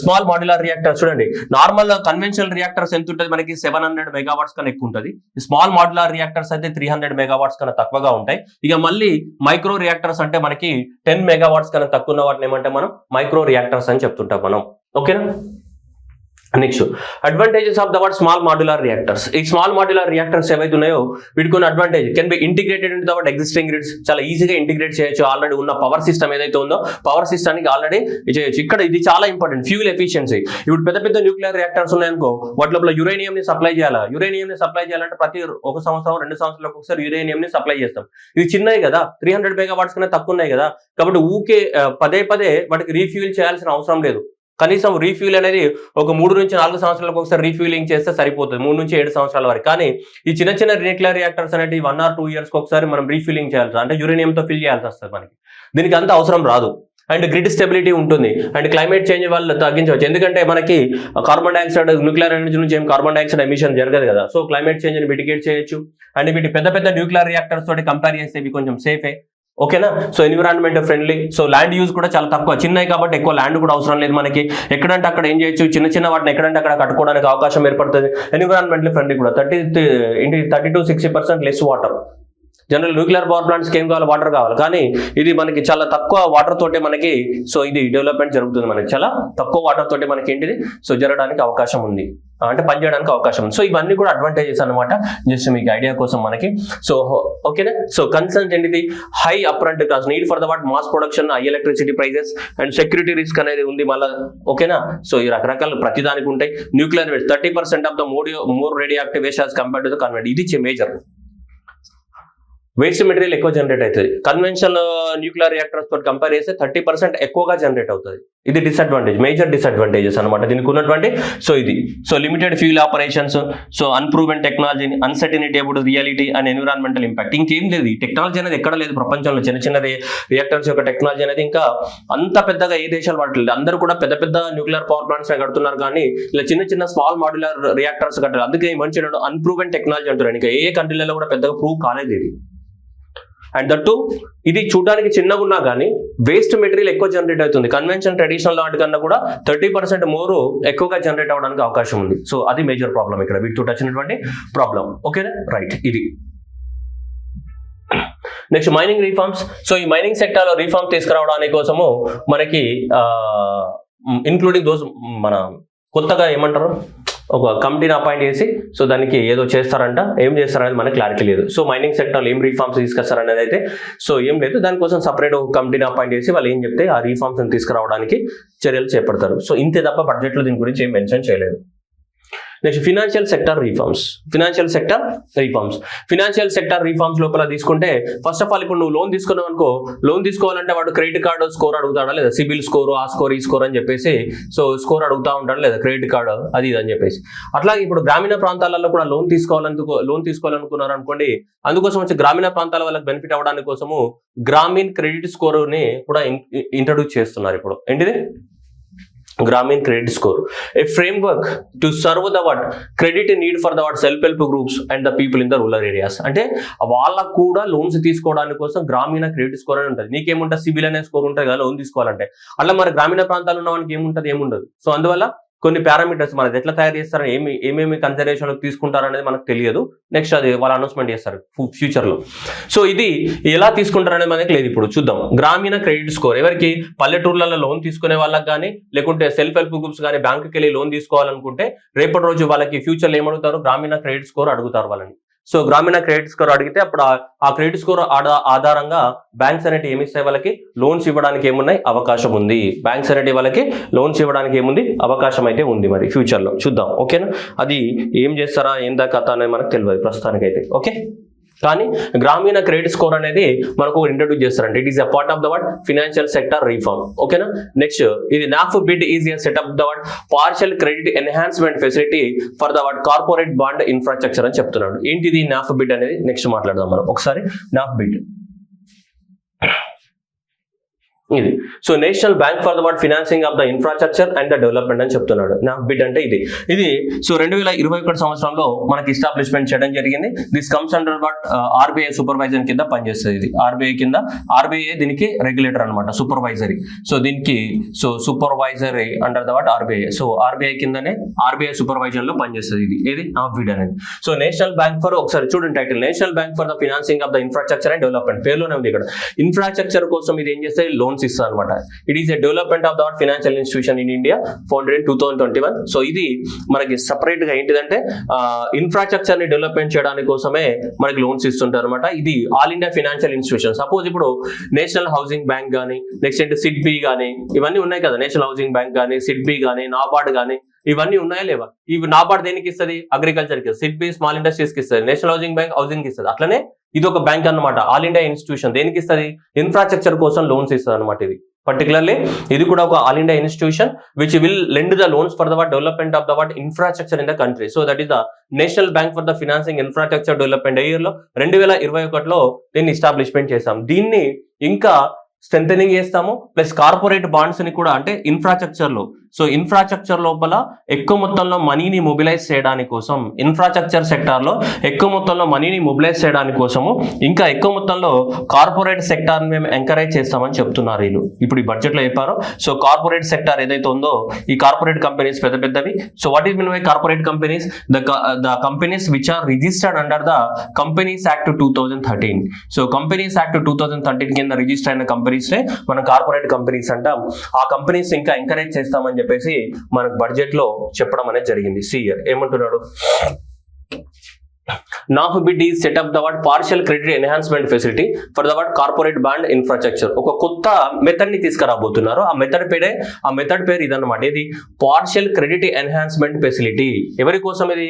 స్మాల్ మాడ్యులర్ రియాక్టర్స్ చూడండి, నార్మల్ కన్వెన్షనల్ రియాక్టర్స్ ఎంత ఉంటుంది మనకి, 700 MW కన్నా ఎక్కువ ఉంటుంది. స్మాల్ మాడ్యులర్ రియాక్టర్స్ అయితే 300 MW కన్నా తక్కువగా ఉంటాయి. ఇక మళ్ళీ మైక్రో రియాక్టర్స్ అంటే మనకి 10 MW కన్నా తక్కువ ఉన్న వాటిని ఏమంటే మనం మైక్రో రియాక్టర్స్ అని చెప్తుంటాం మనం. ఓకేనా, next advantages of the word small modular reactors. ఈ స్మాల్ మాడ్యులర్ రియాక్టర్స్ ఏవైతే ఉన్నాయో వీటికి ఉన్న advantage, can be integrated in the word existing grids. చాలా ఈజీగా ఇంటిగ్రేట్ చేయొచ్చు. ఆల్రెడీ ఉన్న పవర్ సిస్టమ్ ఏదైతే ఉందో పవర్ సిస్టమ్కి ఆల్రెడీ చేయొచ్చు. ఇక్కడ ఇది చాలా ఇంపార్టెంట్, ఫ్యూల్ ఎఫిషియన్సీ. ఇప్పుడు పెద్ద న్యూక్లియర్ రియాక్టర్స్ ఉన్నాయనుకో, వాటి లోపల యురేనియం ని సప్లై చేయాలి. యురేనియం ని సప్లై చేయాలంటే ప్రతి 1 సంవత్సరం 2 సంవత్సరాలకు ఒకసారి యురేనియం ని సప్లై చేస్తాం. ఇది చిన్నవి కదా, 300 MW కన్నా తక్కువ ఉన్నాయి కదా, కాబట్టి ఊకే పదే వాటికి రీఫ్యూల్ చేయాల్సిన అవసరం లేదు. కనీసం రీఫ్యూల్ అనేది ఒక 3 నుంచి 4 సంవత్సరాలకు ఒకసారి రీఫ్యూలింగ్ చేస్తే సరిపోతుంది, 3 నుంచి 7 సంవత్సరాల వరకు. కానీ ఈ చిన్న న్యూక్లియర్ రియాక్టర్స్ అనేవి 1 or 2 years ఒకసారి మనం రీఫ్యూలింగ్ చేయాల్సి, అంటే యురేనియంతో ఫిల్ చేయాల్సి వస్తుంది మనకి. దీనికి అంత అవసరం రాదు. అండ్ గ్రిడ్ స్టెబిలిటీ ఉంటుంది. అండ్ క్లైమేట్ చేంజ్ వాళ్ళు తగ్గించవచ్చు, ఎందుకంటే మనకి కార్బన్ డైఆక్సైడ్ న్యూక్లియర్ ఎనర్జీ నుంచి ఏం కార్బన్ డైఆక్సైడ్ ఎమిషన్ జరగదు కదా. సో క్లైమేట్ చేంజ్ ని మిటిగేట్ చేయొచ్చు. అండ్ వీటి పెద్ద న్యూక్లియర్ రియాక్టర్స్ తోటి కంపేర్ చేస్తే ఇవి కొంచెం సేఫే. ఓకేనా, so environment friendly. So land use కూడా చాలా తక్కువ, చిన్నవి కాబట్టి ఎక్కువ ల్యాండ్ కూడా అవసరం లేదు మనకి. ఎక్కడంటే అక్కడ ఏం చేయొచ్చు, చిన్న వాటిని ఎక్కడంటే అక్కడ కట్టుకోవడానికి అవకాశం ఏర్పడుతుంది. ఎన్విరాన్మెంట్ ఫ్రెండ్లీ కూడా. 30 to 60% less water. General nuclear power ప్లాంట్స్కి ఏం కావాలి, వాటర్ కావాలి. కానీ ఇది మనకి చాలా తక్కువ వాటర్ తోటే మనకి, సో ఇది డెవలప్మెంట్ జరుగుతుంది మనకి. చాలా తక్కువ వాటర్ తోటే మనకి ఏంటిది, సో జరగడానికి అవకాశం ఉంది, అంటే పనిచేయడానికి అవకాశం ఉంది. సో ఇవన్నీ కూడా అడ్వాంటేజెస్ అనమాట, జస్ట్ మీకు ఐడియా కోసం మనకి. సో ఓకేనా, సో కన్సర్న్ ఏంటిది, high upfront cost, need for the what mass production, high electricity prices and security risk అనేది ఉంది మళ్ళీ. ఓకేనా, సో ఈ రకరకాల ప్రతిదానికి ఉంటాయి. Nuclear waste 30% of the more radioactive waste as compared to the convent. ఇది మేజర్. వేస్ట్ మెటీరియల్ ఎక్కువ జనరేట్ అవుతుంది. కన్వెన్షనల్ న్యూక్లియర్ రియాక్టర్స్ తోటి కంపేర్ చేస్తే 30% ఎక్కువగా జనరేట్ అవుతుంది. ఇది డిసడ్వాంటేజ్, మేజర్ డిసడ్వాంటేజెస్ అనమాట దీనికి ఉన్నటువంటి. సో ఇది limited fuel operations, so unproven technology, uncertainty about reality and environmental impact. ఇంకేం లేదు, ఈ టెక్నాలజీ అనేది ఎక్కడ లేదు ప్రపంచంలో. చిన్న రియాక్టర్స్ యొక్క టెక్నాలజీ అనేది ఇంకా అంత పెద్దగా ఏ దేశాలు వాడలేదు. అందరూ కూడా పెద్ద న్యూక్లియర్ పవర్ ప్లాంట్స్ కడుతున్నారు, కానీ ఇలా చిన్న స్మాల్ మాడ్యులర్ రియాక్టర్స్ కట్టారు. అందుకే మంచి అన్ప్రూవెన్ టెక్నాలజీ అంటారు. ఇంకా ఏ కంట్రీలలో కూడా పెద్దగా ప్రూవ్ కాలేదు ఇది. అండ్ దట్టు ఇది చూడడానికి చిన్నగా ఉన్నా కానీ వేస్ట్ మెటీరియల్ ఎక్కువ జనరేట్ అవుతుంది. కన్వెన్షన్ ట్రెడిషనల్ వాటికన్నా కూడా 30% మోర్ ఎక్కువగా జనరేట్ అవడానికి అవకాశం ఉంది. సో అది మేజర్ ప్రాబ్లం ఇక్కడ వీటితో వచ్చినటువంటి ప్రాబ్లం. ఓకేనా, రైట్. ఇది నెక్స్ట్ మైనింగ్ రీఫార్మ్స్. సో ఈ మైనింగ్ సెక్టర్ లో రీఫార్మ్ తీసుకురావడానికి కోసము మనకి ఇన్క్లూడింగ్ దోస్ మన కొత్తగా ఏమంటారు, ఒక కమిటీని అపాయింట్ చేసి సో దానికి ఏదో చేస్తారంట. ఏం చేస్తారనేది మనకి క్లారిటీ లేదు. సో మైనింగ్ సెక్టర్లో ఏం రీఫార్మ్స్ తీసుకొస్తారనేది అయితే సో ఏం లేదు. దానికోసం సపరేట్ ఒక కమిటీని అపాయింట్ చేసి వాళ్ళు ఏం చెప్తే ఆ రీఫార్మ్స్ని తీసుకురావడానికి చర్యలు చేపడతారు. సో ఇంతే తప్ప బడ్జెట్లో దీని గురించి ఏం మెన్షన్ చేయలేదు. Next financial sector reforms. Financial sector reforms లోపల తీసుకుంటే ఫస్ట్ ఆఫ్ ఆల్ ఇప్పుడు నువ్వు లోన్ తీసుకున్నావు అనుకో, లోన్ తీసుకోవాలంటే వాడు క్రెడిట్ కార్డు స్కోర్ అడుగుతాడా లేదా, సిబిల్ స్కోర్, ఆ స్కోర్, ఈ స్కోర్ అని చెప్పేసి సో స్కోర్ అడుగుతా ఉంటాడు లేదా, క్రెడిట్ కార్డు అది ఇది అని చెప్పేసి. అట్లాగే ఇప్పుడు గ్రామీణ ప్రాంతాలలో కూడా లోన్ తీసుకోవాలనుకున్నారు అనుకోండి, అందుకోసం వచ్చి గ్రామీణ ప్రాంతాల వాళ్ళకి బెనిఫిట్ అవ్వడానికి కోసము గ్రామీణ్ క్రెడిట్ స్కోర్ ని కూడా ఇంట్రడ్యూస్ చేస్తున్నారు. ఇప్పుడు ఏంటిది Grameen credit score, A framework to serve the credit need for the self help groups and the people in the rural areas. అంటే వాళ్ళకు కూడా లోన్స్ తీసుకోవడానికి కోసం గ్రామీణ క్రెడిట్ స్కోర్ అని ఉంటుంది. నీకేముంటుంది, సిబిల్ అనే స్కోర్ ఉంటుంది కదా లోన్ తీసుకోవాలంటే. అలా మరి గ్రామీణ ప్రాంతాల్లో ఉన్న వాళ్ళకి ఏముండదు. సో అందువల్ల కొన్ని పారామీటర్స్ మనది ఎట్లా తయారు చేస్తారని ఏమేమి కన్సిడరేషన్లోకి తీసుకుంటారు అనేది మనకు తెలియదు. నెక్స్ట్ అది వాళ్ళు అనౌన్స్మెంట్ చేస్తారు ఫ్యూచర్లో. సో ఇది ఎలా తీసుకుంటారు అనేది మనకి లేదు. ఇప్పుడు చూద్దాం. గ్రామీణ క్రెడిట్ స్కోర్ ఎవరికి, పల్లెటూర్లలో లోన్ తీసుకునే వాళ్ళకి కానీ, లేకుంటే సెల్ఫ్ హెల్ప్ గ్రూప్స్ కానీ బ్యాంకుకి వెళ్ళి లోన్ తీసుకోవాలనుకుంటే రేపటి రోజు వాళ్ళకి ఫ్యూచర్లో ఏమడుగుతారు, గ్రామీణ క్రెడిట్ స్కోర్ అడుగుతారు వాళ్ళని. సో గ్రామీణ క్రెడిట్ స్కోర్ అడిగితే అప్పుడు ఆ క్రెడిట్ స్కోర్ ఆధారంగా బ్యాంక్స్ అనేవి ఏమిస్తాయి, వాళ్ళకి లోన్స్ ఇవ్వడానికి ఏమున్నాయి అవకాశం ఉంది. బ్యాంక్స్ అనేవి వాళ్ళకి లోన్స్ ఇవ్వడానికి ఏముంది అవకాశం అయితే ఉంది. మరి ఫ్యూచర్ లో చూద్దాం. ఓకేనా, అది ఏం చేస్తారా ఏందా కథ అనేది మనకు తెలియదు ప్రస్తుతానికైతే. ఓకే, కానీ గ్రామీణ క్రెడిట్ స్కోర్ అనేది మనకు ఇంట్రడ్యూస్ చేస్తారంటే it is a part of the financial sector reform. ఓకేనా. నెక్స్ట్ ఇది NAFBID is a setup the partial credit enhancement facility for the corporate bond infrastructure అని చెప్తున్నాడు. ఏంటిది NAFBID అనేది నెక్స్ట్ మాట్లాడదాం మనం ఒకసారి. NAFBID ఇది so national bank for the financing of the infrastructure and the development అని చెప్తున్నాడు. NAFBID అంటే ఇది సో 2021 సంవత్సరంలో మనకి ఎస్టాబ్లిష్మెంట్ చేయడం జరిగింది. This comes under RBI supervisor కింద పనిచేస్తుంది. ఇది RBI దీనికి రెగ్యులేటర్ అనమాట, సూపర్వైజరీ. సో దీనికి so supervisory under the RBI. So RBI కిందనే RBI సూపర్వైజర్ లో పనిచేస్తుంది. ఇది NAFBID అనేది. సో నేషనల్ బ్యాంక్ ఫర్, ఒకసారి చూడండి title, national bank for the financing of the infrastructure and development. పేరులోనే ఉంది ఇక్కడ. ఇన్ఫ్రాస్ట్రక్చర్ కోసం ఇది ఏం చేస్తే లోన్స్ ఇస్తారు అనమాట. It is a development of the financial institution in India founded in 2021. So ఇది మనకి సపరేట్ గా ఏంటిదంటే ఇన్ఫ్రాస్ట్రక్చర్ ని డెవలప్మెంట్ చేయడానికి కోసమే మనకి లోన్స్ ఇస్తుంటారు అనమాట. ఇది all India financial institution. Suppose ఇప్పుడు నేషనల్ హౌసింగ్ బ్యాంక్ కానీ, నెక్స్ట్ ఏంటి సిడ్బీ కానీ, ఇవన్నీ ఉన్నాయి కదా. నేషనల్ హౌసింగ్ బ్యాంక్ కానీ, సిడ్బీ కానీ, నాబార్డ్ కానీ, ఇవన్నీ ఉన్నాయా లేవా? ఇవి నాబార్డ్ దేనికి ఇస్తుంది, అగ్రికల్చర్ కి. సిడ్బీ స్మాల్ ఇండస్ట్రీస్ కి ఇస్తుంది. నేషనల్ హౌసింగ్ బ్యాంక్ హౌసింగ్ కి ఇస్తుంది. అట్లనే ఇది ఒక బ్యాంక్ అన్నమాట, ఆల్ ఇండియా ఇన్స్టిట్యూషన్. దేనికి ఇస్తుంది, ఇన్ఫ్రాస్ట్రక్చర్ కోసం లోన్స్ ఇస్తుంది అనమాట. ఇది పర్టికులర్లీ ఇది కూడా ఒక all India institution which will lend the loans for the development of the infrastructure in the country. So that is the national bank for the financing infrastructure development. Year లో 2021లో దీన్ని ఎస్టాబ్లిష్మెంట్ చేస్తాం. దీన్ని ఇంకా స్ట్రెంథెనింగ్ చేస్తాము. ప్లస్ కార్పొరేట్ బాండ్స్ ని కూడా, అంటే ఇన్ఫ్రాస్ట్రక్చర్ లో, సో ఇన్ఫ్రాస్ట్రక్చర్ లోపల ఎక్కువ మొత్తంలో మనీని మొబిలైజ్ చేయడానికి కోసం, ఇన్ఫ్రాస్ట్రక్చర్ సెక్టార్ లో ఎక్కువ మొత్తంలో మనీని మొబిలైజ్ చేయడానికి కోసము ఇంకా ఎక్కువ మొత్తంలో కార్పొరేట్ సెక్టార్ మేము ఎంకరేజ్ చేస్తామని చెప్తున్నారు వీళ్ళు. ఇప్పుడు ఈ బడ్జెట్ లో చెప్పారు. సో కార్పొరేట్ సెక్టార్ ఏదైతే ఉందో, ఈ కార్పొరేట్ కంపెనీస్ పెద్దవి. So what is mean by corporate companies? The companies which are registered under the companies act 2013. So companies act 2013 కింద రిజిస్టర్ అయిన కంపెనీస్ నే మనం కార్పొరేట్ కంపెనీస్ అంటాం. ఆ కంపెనీస్ ఇంకా ఎంకరేజ్ చేస్తామని చెప్పేసి మనకు బడ్జెట్ లో చెప్పడం అనేది జరిగింది. సీఆర్ ఏమంటున్నాడు, NAFBID is set up the partial credit enhancement facility for the corporate bond infrastructure. ఒక కొత్త మెథడ్ ని తీసుకురాబోతున్నారు. ఆ మెథడ్ పేరు ఇదన్నమాట. ఇది పార్షియల్ క్రెడిట్ ఎన్హాన్స్మెంట్ ఫెసిలిటీ. ఎవరి కోసం ఇది?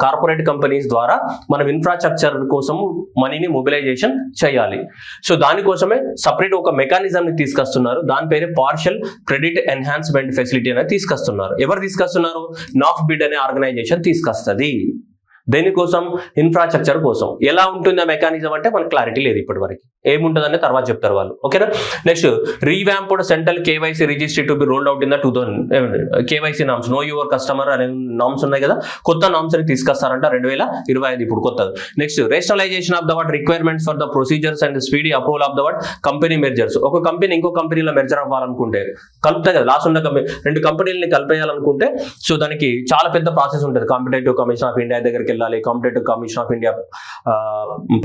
కార్పొరేట్ కంపెనీస్ ద్వారా మనం ఇన్ఫ్రాస్ట్రక్చర్ కోసం మనీని మొబిలైజేషన్ చేయాలి. సో దానికోసమే సపరేట్ ఒక మెకానిజం ని తీసుకొస్తున్నారు. దాని పేరే పార్షియల్ క్రెడిట్ ఎన్హాన్స్మెంట్ ఫెసిలిటీ అనేది తీసుకొస్తున్నారు. ఎవరు తీసుకొస్తున్నారు? NAFBID అనే ఆర్గనైజేషన్ తీసుకొస్తుంది. దేనికోసం? ఇన్ఫ్రాస్ట్రక్చర్ కోసం. ఎలా ఉంటుంది ఆ మెకానిజం అంటే మనకు క్లారిటీ లేదు ఇప్పటి వరకు. ఏముంటుందనే తర్వాత చెప్తారు వాళ్ళు. ఓకేనా. Next revamped central KYC registry to be rolled out in the 2000 KYC norms, know your customer అనే నామ్స్ ఉన్నాయి కదా, కొత్త నామ్స్ ని తీసుకొస్తారంట 2025 ఇప్పుడు కొత్తది. Next rationalisation of the requirements for the procedures and speedy approval of the company mergers. ఒక కంపెనీ ఇంకో కంపెనీలో మెర్జర్ అవ్వాలనుకుంటే, కలుపుతాయి కదా లాస్ట్ ఉన్న కంపెనీ, రెండు కంపెనీలని కలిపేయాలనుకుంటే, సో దానికి చాలా పెద్ద ప్రాసెస్ ఉంటుంది. కాంపిటేటివ్ కమిషన్ ఆఫ్ ఇండియా దగ్గరికి వెళ్ళాలి, competitive commission of India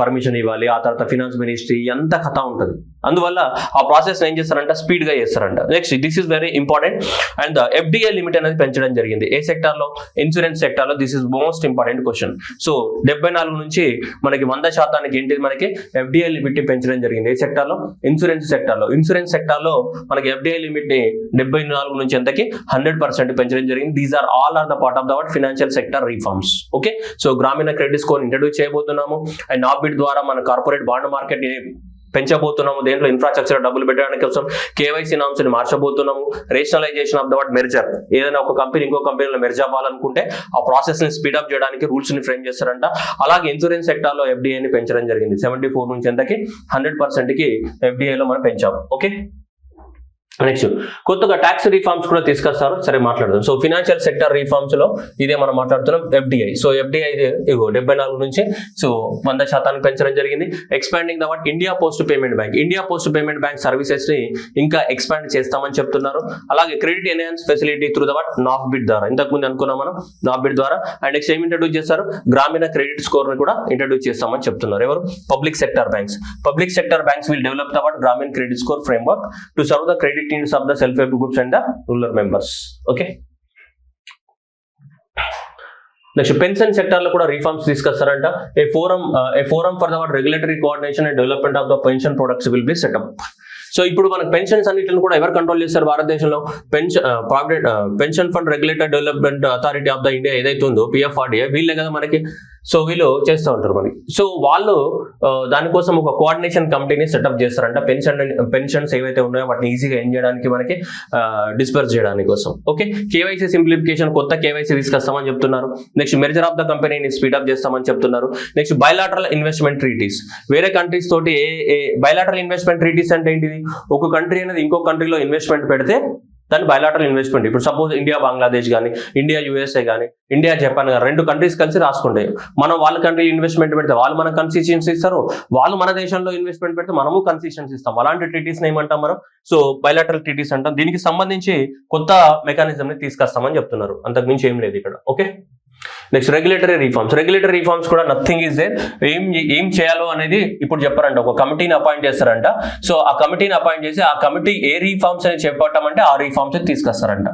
permission ఇవ్వాలి, ఆ తర్వాత ఫినాన్స్ మినిస్ట్రీ, ఎంత కథ ఉంటుంది. అందువల్ల ఆ ప్రాసెస్ ఏం చేస్తారంట, స్పీడ్ గా చేస్తారంట. Next this is very important. And FDI limit అనేది పెంచడం జరిగింది. ఏ సెక్టర్ లో? ఇన్సూరెన్స్ సెక్టర్ లో. This is most important question. So 74 నుంచి మనకి 100% ఏంటి, మనకి ఎఫ్డిఐ లిమిట్ ని పెంచడం జరిగింది. ఏ సెక్టర్ లో? ఇన్సూరెన్స్ సెక్టర్ లో. ఇన్సూరెన్స్ సెక్టర్ లో మనకి ఎఫ్డిఐ లిమిట్ ని 74 నుంచి ఎంతకి 100% పెంచడం జరిగింది. These are all are the part of the financial sector reforms. Okay, so గ్రామీణ క్రెడిట్ స్కోర్ ఇంట్రడ్యూస్ చేయబోతున్నాము. అండ్ నాఫ్బిడ్ ద్వారా మన కార్పొరేట్ బాండ్ మార్కెట్ పెంచబోతున్నాము. దేంట్లో ఇన్ఫ్రాస్ట్రక్చర్ డబ్బులు పెట్టడానికి కోసం కేవైసీ నామ్స్ ని మార్చబోతున్నాము. రేషనలైజేషన్ ఆఫ్ ద మెర్జర్, ఏదైనా ఒక కంపెనీ ఇంకో కంపెనీలో మెర్జ్ అవ్వాలనుకుంటే ఆ ప్రాసెస్ ని స్పీడప్ చేయడానికి రూల్స్ ని ఫ్రేమ్ చేస్తారంట. అలాగే ఇన్సూరెన్స్ సెక్టర్ లో ఎఫ్డిఐ ని పెంచడం జరిగింది. 74 నుంచి ఎంతకి 100% కి ఎఫ్డిఐ లో మనం పెంచాము. ఓకే, నెక్స్ట్ కొత్తగా ట్యాక్స్ రిఫార్మ్స్ కూడా తీసుకొస్తారు. సరే మాట్లాడదాం. సో ఫినాన్షియల్ సెక్టర్ రిఫార్మ్స్ లో ఇదే మనం మాట్లాడుతున్నాం, ఎఫ్డిఐ. సో ఎఫ్డిఐ ఇగో 74 నుంచి సో 100% పెంచడం జరిగింది. Expanding the India post payment bank. India post payment bank services ని ఇంకా ఎక్స్పాండ్ చేస్తామని చెప్తున్నారు. అలాగే credit enhance facility through the NaBFID ద్వారా, ఇంతకుముందు అనుకున్నాం మనం నాఫ్బిడ్ ద్వారా. అండ్ నెక్స్ట్ ఏమి ఇంట్రడ్యూస్ చేస్తారు, గ్రామీణ క్రెడిట్ స్కోర్ ని కూడా ఇంట్రడ్యూస్ చేస్తామని చెప్తున్నారు. ఎవరు? Public sector banks. Public sector banks will develop the Grameen credit score framework to serve the credit needs of the self-help groups and the rural members. Okay, next pension sector లో కూడా రిఫార్మ్స్ తీసుకొస్తారంట. A forum for the regulatory coordination and development of the pension products will be set up. సో ఇప్పుడు మనకు పెన్షన్స్ అన్నిటిని కూడా ఎవరు కంట్రోల్ చేస్తారు భారతదేశంలో? Pension fund regulatory development authority of the India ఏదైతే ఉందో PFRDA, వీళ్ళే కదా మనకి. సో వీళ్ళు చేస్తూ ఉంటారు మనకి. సో వాళ్ళు దానికోసం ఒక కోఆర్డినేషన్ కమిటీని సెటప్ చేస్తారంట. పెన్షన్స్ ఏవైతే ఉన్నాయో వాటిని ఈజీగా ఏం చేయడానికి, మనకి డిస్పర్స్ చేయడానికి కోసం. ఓకే, కేవైసీ సింప్లిఫికేషన్, కొత్త కేవైసీ తీసుకొస్తామని చెప్తున్నారు. నెక్స్ట్ మెర్జర్ ఆఫ్ ద కంపెనీని స్పీడప్ చేస్తామని చెప్తున్నారు. నెక్స్ట్ బైలాటరల్ ఇన్వెస్ట్మెంట్ ట్రీటీస్, వేరే కంట్రీస్ తోటి బైలాటరల్ ఇన్వెస్ట్మెంట్ ట్రీటీస్ అంటే ఏంటిది? ఒక కంట్రీ అనేది ఇంకో కంట్రీలో ఇన్వెస్ట్మెంట్ పెడితే దాన్ని బైలాటరల్ ఇన్వెస్ట్మెంట్. ఇప్పుడు సపోజ్ ఇండియా బంగ్లాదేశ్ కానీ, ఇండియా USA కానీ, ఇండియా జపాన్ కానీ, 2 కంట్రీస్ కలిసి రాసుకుంటాయి. మనం వాళ్ళ కంట్రీ ఇన్వెస్ట్మెంట్ పెడితే వాళ్ళు మన కన్సెషన్స్ ఇస్తారు, వాళ్ళు మన దేశంలో ఇన్వెస్ట్మెంట్ పెడితే మనము కన్సెషన్స్ ఇస్తాం. అలాంటి ట్రీటీస్ ఏమంటాం మనం? సో బైలాటరల్ ట్రీటీస్ అంటాం. దీనికి సంబంధించి కొత్త మెకానిజం ని తీసుకొస్తామని చెప్తున్నారు. అంతకుమించి ఏం లేదు ఇక్కడ. Okay, next regulatory reforms. Regulatory reforms కూడా నథింగ్ ఈజ్ దేర్. ఏం చేయాలో అనేది ఇప్పుడు చెప్పారంట. ఒక కమిటీని అపాయింట్ చేస్తారంట. సో ఆ కమిటీని అపాయింట్ చేసి ఆ కమిటీ ఏ రిఫార్మ్స్ అని చెప్పటమంటే ఆ రిఫార్మ్స్ తీసుకొస్తారంట.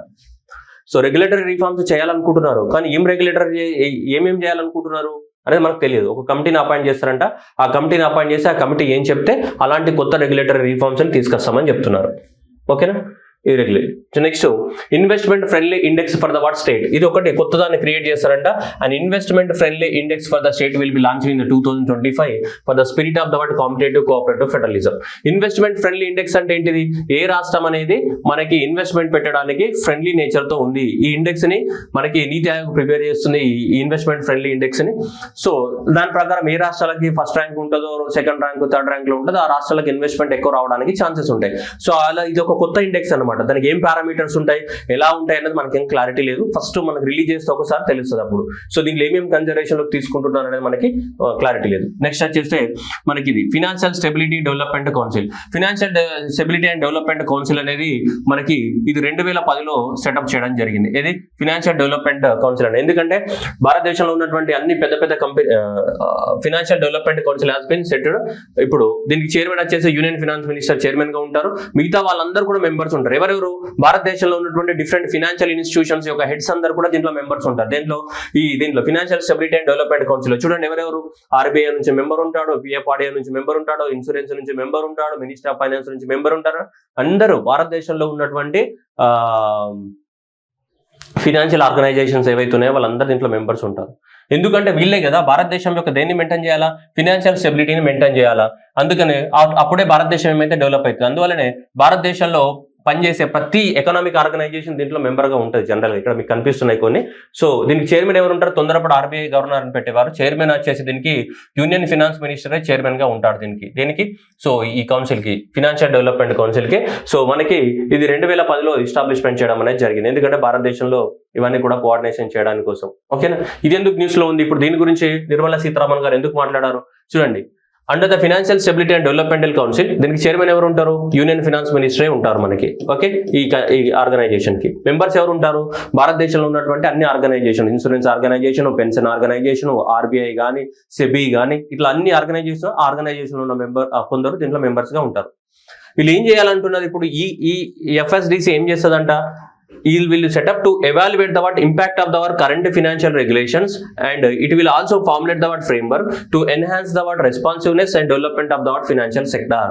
సో రెగ్యులేటరీ రిఫార్మ్స్ చేయాలనుకుంటున్నారు, కానీ ఏమేం చేయాలనుకుంటున్నారు అనేది మనకు తెలియదు. ఒక కమిటీని అపాయింట్ చేస్తారంట. ఆ కమిటీని అపాయింట్ చేసి ఆ కమిటీ ఏం చెప్తే అలాంటి కొత్త రెగ్యులేటరీ రిఫార్మ్స్ అని తీసుకొస్తామని చెప్తున్నారు. ఓకేనా, next investment friendly index for the state. ఇది ఒకటి కొత్తదాన్ని క్రియేట్ చేస్తారంట. And investment friendly index for the state will be launch in 2025 for the spirit of the competitive cooperative federalism. Investment friendly index అంటే ఏంటిది? ఏ రాష్ట్రం అనేది మనకి ఇన్వెస్ట్మెంట్ పెట్టడానికి ఫ్రెండ్లీ నేచర్ తో ఉంది. ఈ ఇండెక్స్ ని మనకి నీతి ఆయోగ్ ప్రిపేర్ చేస్తుంది, ఈ ఇన్వెస్ట్మెంట్ ఫ్రెండ్లీ ఇండెక్స్ ని. సో దాని ప్రకారం ఏ రాష్ట్రాలకి ఫస్ట్ ర్యాంక్ ఉంటుందో, సెకండ్ ర్యాంక్, థర్డ్ ర్యాంక్ లో ఉంటుందో ఆ రాష్ట్రాలకు ఇన్వెస్ట్మెంట్ ఎక్కువ రావడానికి ఛాన్సెస్ ఉంటాయి. సో అలా ఇది ఒక కొత్త ఇండెక్స్ అనమాట. దానికి ఏం పారామీటర్స్ ఉంటాయి, ఎలా ఉంటాయి అనేది మనకి ఏం క్లారిటీ లేదు. ఫస్ట్ మనకి రిలీజ్ చేస్తే ఒకసారి తెలుస్తుంది అప్పుడు. సో దీంట్లో ఏమేమి కన్సిడరేషన్ లో తీసుకుంటున్నారు అనేది మనకి క్లారిటీ లేదు. నెక్స్ట్ వచ్చేస్తే మనకి ఇది financial stability development council. Financial stability and development council అనేది మనకి ఇది 2010లో సెటప్ చేయడం జరిగింది. ఇది ఫినాన్షియల్ డెవలప్మెంట్ కౌన్సిల్ అని. ఎందుకంటే భారతదేశంలో ఉన్నటువంటి అన్ని పెద్ద పెద్ద company financial development council has been seated. ఇప్పుడు దీనికి చైర్మన్ వచ్చేసి యూనియన్ ఫినాన్స్ మినిస్టర్ చైర్మన్ గా ఉంటారు. మిగతా వాళ్ళందరూ కూడా మెంబర్స్ ఉంటారు. ఎవరెవరు? భారతదేశంలో ఉన్నటువంటి డిఫరెంట్ ఫినాన్షియల్ ఇన్స్టిట్యూషన్స్ యొక్క హెడ్స్ అందరూ కూడా దీంట్లో మెంబర్స్ ఉంటారు. దీంట్లో financial stability and development council చూడండి ఎవరెవరు? RBI నుంచి మెంబర్ ఉంటాడు, PFRDA నుంచి మెంబర్ ఉంటాడు, ఇన్సూరెన్స్ నుంచి మెంబర్ ఉంటాడు, మినిస్టర్ ఆఫ్ ఫైనాన్స్ నుంచి మెంబర్ ఉంటారు. అందరూ భారతదేశంలో ఉన్నటువంటి ఫినాన్షియల్ ఆర్గనైజేషన్స్ ఏవైతే ఉన్నాయో వాళ్ళందరూ దీంట్లో మెంబర్స్ ఉంటారు. ఎందుకంటే వీళ్ళే కదా భారతదేశం యొక్క దేన్ని మెయింటైన్ చేయాలా? ఫినాన్షియల్ స్టెబిలిటీని మెయింటైన్ చేయాలా. అందుకనే అప్పుడే భారతదేశం ఏమైతే డెవలప్ అవుతుంది. అందువల్లనే భారతదేశంలో పనిచేసే ప్రతి ఎకనామిక్ ఆర్గనైజేషన్ దీంట్లో మెంబర్ గా ఉంటుంది. జనరల్ గా ఇక్కడ మీకు కనిపిస్తున్నాయి కొన్ని. సో దీనికి చైర్మన్ ఎవరు ఉంటారు? తొందరపడి RBI గవర్నర్ అని పెట్టేవారు. చైర్మన్ వచ్చేసి దీనికి యూనియన్ ఫినాన్స్ మినిస్టరే చైర్మన్ గా ఉంటాడు దీనికి. సో ఈ కౌన్సిల్ కి, ఫినాన్షియల్ డెవలప్మెంట్ కౌన్సిల్ కి, సో మనకి ఇది 2010లో ఎస్టాబ్లిష్మెంట్ చేయడం అనేది జరిగింది. ఎందుకంటే భారతదేశంలో ఇవన్నీ కూడా కోఆర్డినేషన్ చేయడానికి కోసం. ఓకేనా, ఇది ఎందుకు న్యూస్ లో ఉంది? ఇప్పుడు దీని గురించి నిర్మలా సీతారామన్ గారు ఎందుకు మాట్లాడారు చూడండి. Under the financial stability and developmental council, దీనికి చైర్మన్ ఎవరు ఉంటారు? యూనియన్ ఫైనాన్స్ మినిస్టరే ఉంటారు మనకి. ఓకే, ఈ ఆర్గనైజేషన్ కి మెంబర్స్ ఎవరు ఉంటారు? భారతదేశంలో ఉన్నటువంటి అన్ని organisation, insurance organisation, pension organisation, RBI కానీ, సెబీ కానీ, ఇట్లా అన్ని ఆర్గనైజేషన్ ఉన్న కొందరు దీంట్లో మెంబర్స్ గా ఉంటారు. వీళ్ళు ఏం చేయాలంటున్నారు ఇప్పుడు? ఈ ఎఫ్ఎస్డిసి ఏం చేస్తుందంట? will set up to evaluate the impact of the current financial regulations, and it will also formulate the framework to enhance the responsiveness and development of the financial sector.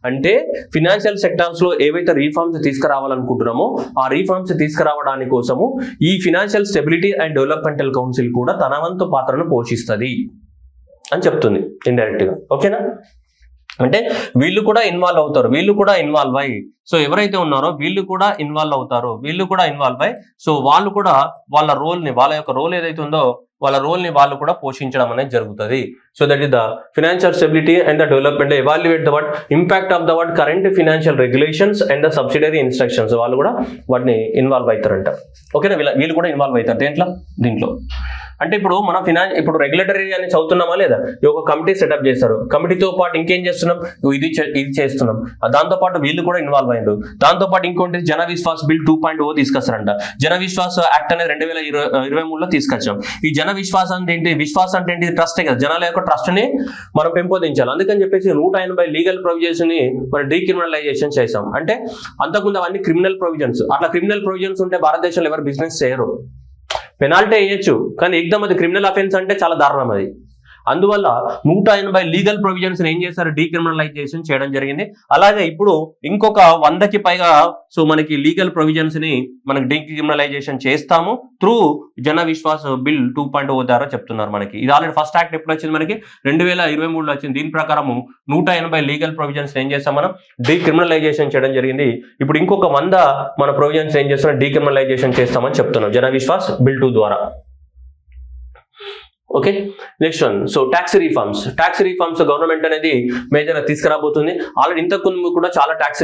అంటే ఫినాన్షియల్ సెక్టార్స్ లో ఏవైతే రీఫార్మ్స్ తీసుకురావాలనుకుంటున్నామో ఆ రీఫార్మ్స్ తీసుకురావడానికి కోసము ఈ financial stability and developmental council కూడా తన వంతు పాత్రను పోషిస్తుంది అని చెప్తుంది ఇండైరెక్ట్ గా. ఓకేనా? అంటే వీళ్ళు కూడా ఇన్వాల్వ్ అవుతారు, వీళ్ళు కూడా ఇన్వాల్వ్ అయ్యి, సో ఎవరైతే ఉన్నారో వీళ్ళు కూడా ఇన్వాల్వ్ అవుతారు, వీళ్ళు కూడా ఇన్వాల్వ్ అయ్యి, సో వాళ్ళు కూడా వాళ్ళ యొక్క రోల్ ఏదైతే ఉందో వాళ్ళ రోల్ ని వాళ్ళు కూడా పోషించడం అనేది జరుగుతుంది. So that is the financial stability and the development evaluate the impact of the current financial regulations and the subsidiary instructions. వాళ్ళు కూడా వాటిని ఇన్వాల్వ్ అవుతారంట. ఓకేనా? వీళ్ళు కూడా ఇన్వాల్వ్ అవుతారు దీంట్లో. అంటే ఇప్పుడు మనం ఇప్పుడు రెగ్యులేటరీ అని చదువుతున్నామా లేదా? ఒక కమిటీ సెటప్ చేస్తారు, కమిటీతో పాటు ఇంకేం చేస్తున్నాం? ఇది చేస్తున్నాం. దాంతో పాటు వీళ్ళు కూడా ఇన్వాల్వ్ అయ్యారు. దాంతో పాటు ఇంకోటి జన విశ్వాస్ బిల్ 2.0 తీసుకొస్తారంట. జన విశ్వాస్ యాక్ట్ అనేది 2023లో తీసుకొచ్చాం. ఈ జన విశ్వాసం అంటే ఏంటి? విశ్వాసం అంటే ఏంటి? ట్రస్టే కదా. జనాల యొక్క ట్రస్ట్ ని మనం పెంపొందించాలి. అందుకని చెప్పేసి 180 లీగల్ ప్రొవిజన్స్ ని మనం డీక్రిమినలైజేషన్ చేసాం. అంటే అంతకుముందు అవన్నీ క్రిమినల్ ప్రొవిజన్స్. అట్లా క్రిమినల్ ప్రొవిజన్స్ ఉంటే భారతదేశంలో ఎవరు బిజినెస్ చేయరు. పెనాల్టీ వేయచ్చు, కానీ ఎగ్దమ్ అది క్రిమినల్ అఫెన్స్ అంటే చాలా దారుణం అది. అందువల్ల 180 లీగల్ ప్రొవిజన్స్ ఏం చేశారు? డీక్రిమినలైజేషన్ చేయడం జరిగింది. అలాగే ఇప్పుడు ఇంకొక 100కి పైగా సో మనకి లీగల్ ప్రొవిజన్స్ ని మనకి డీక్రిమినలైజేషన్ చేస్తాము త్రూ జన విశ్వాస్ బిల్ 2.0 ద్వారా చెప్తున్నారు మనకి. ఇది ఆల్రెడీ ఫస్ట్ యాక్ట్ ఎప్పుడు వచ్చింది? మనకి 2023లో వచ్చింది. దీని ప్రకారం 180 లీగల్ ప్రొవిజన్స్ ఏం చేస్తాం? మనం డీక్రిమినలైజేషన్ చేయడం జరిగింది. ఇప్పుడు ఇంకొక 100 మన ప్రొవిజన్స్ ఏం చేస్తున్నాం? డీక్రిమినలైజేషన్ చేస్తామని చెప్తున్నాం జన విశ్వాస్ బిల్ 2 ద్వారా. Okay, next one. So tax reforms government అనేది మేజర్ తీసుకురాబోతుంది. ఆల్రెడీ ఇంతకు కూడా చాలా ట్యాక్స్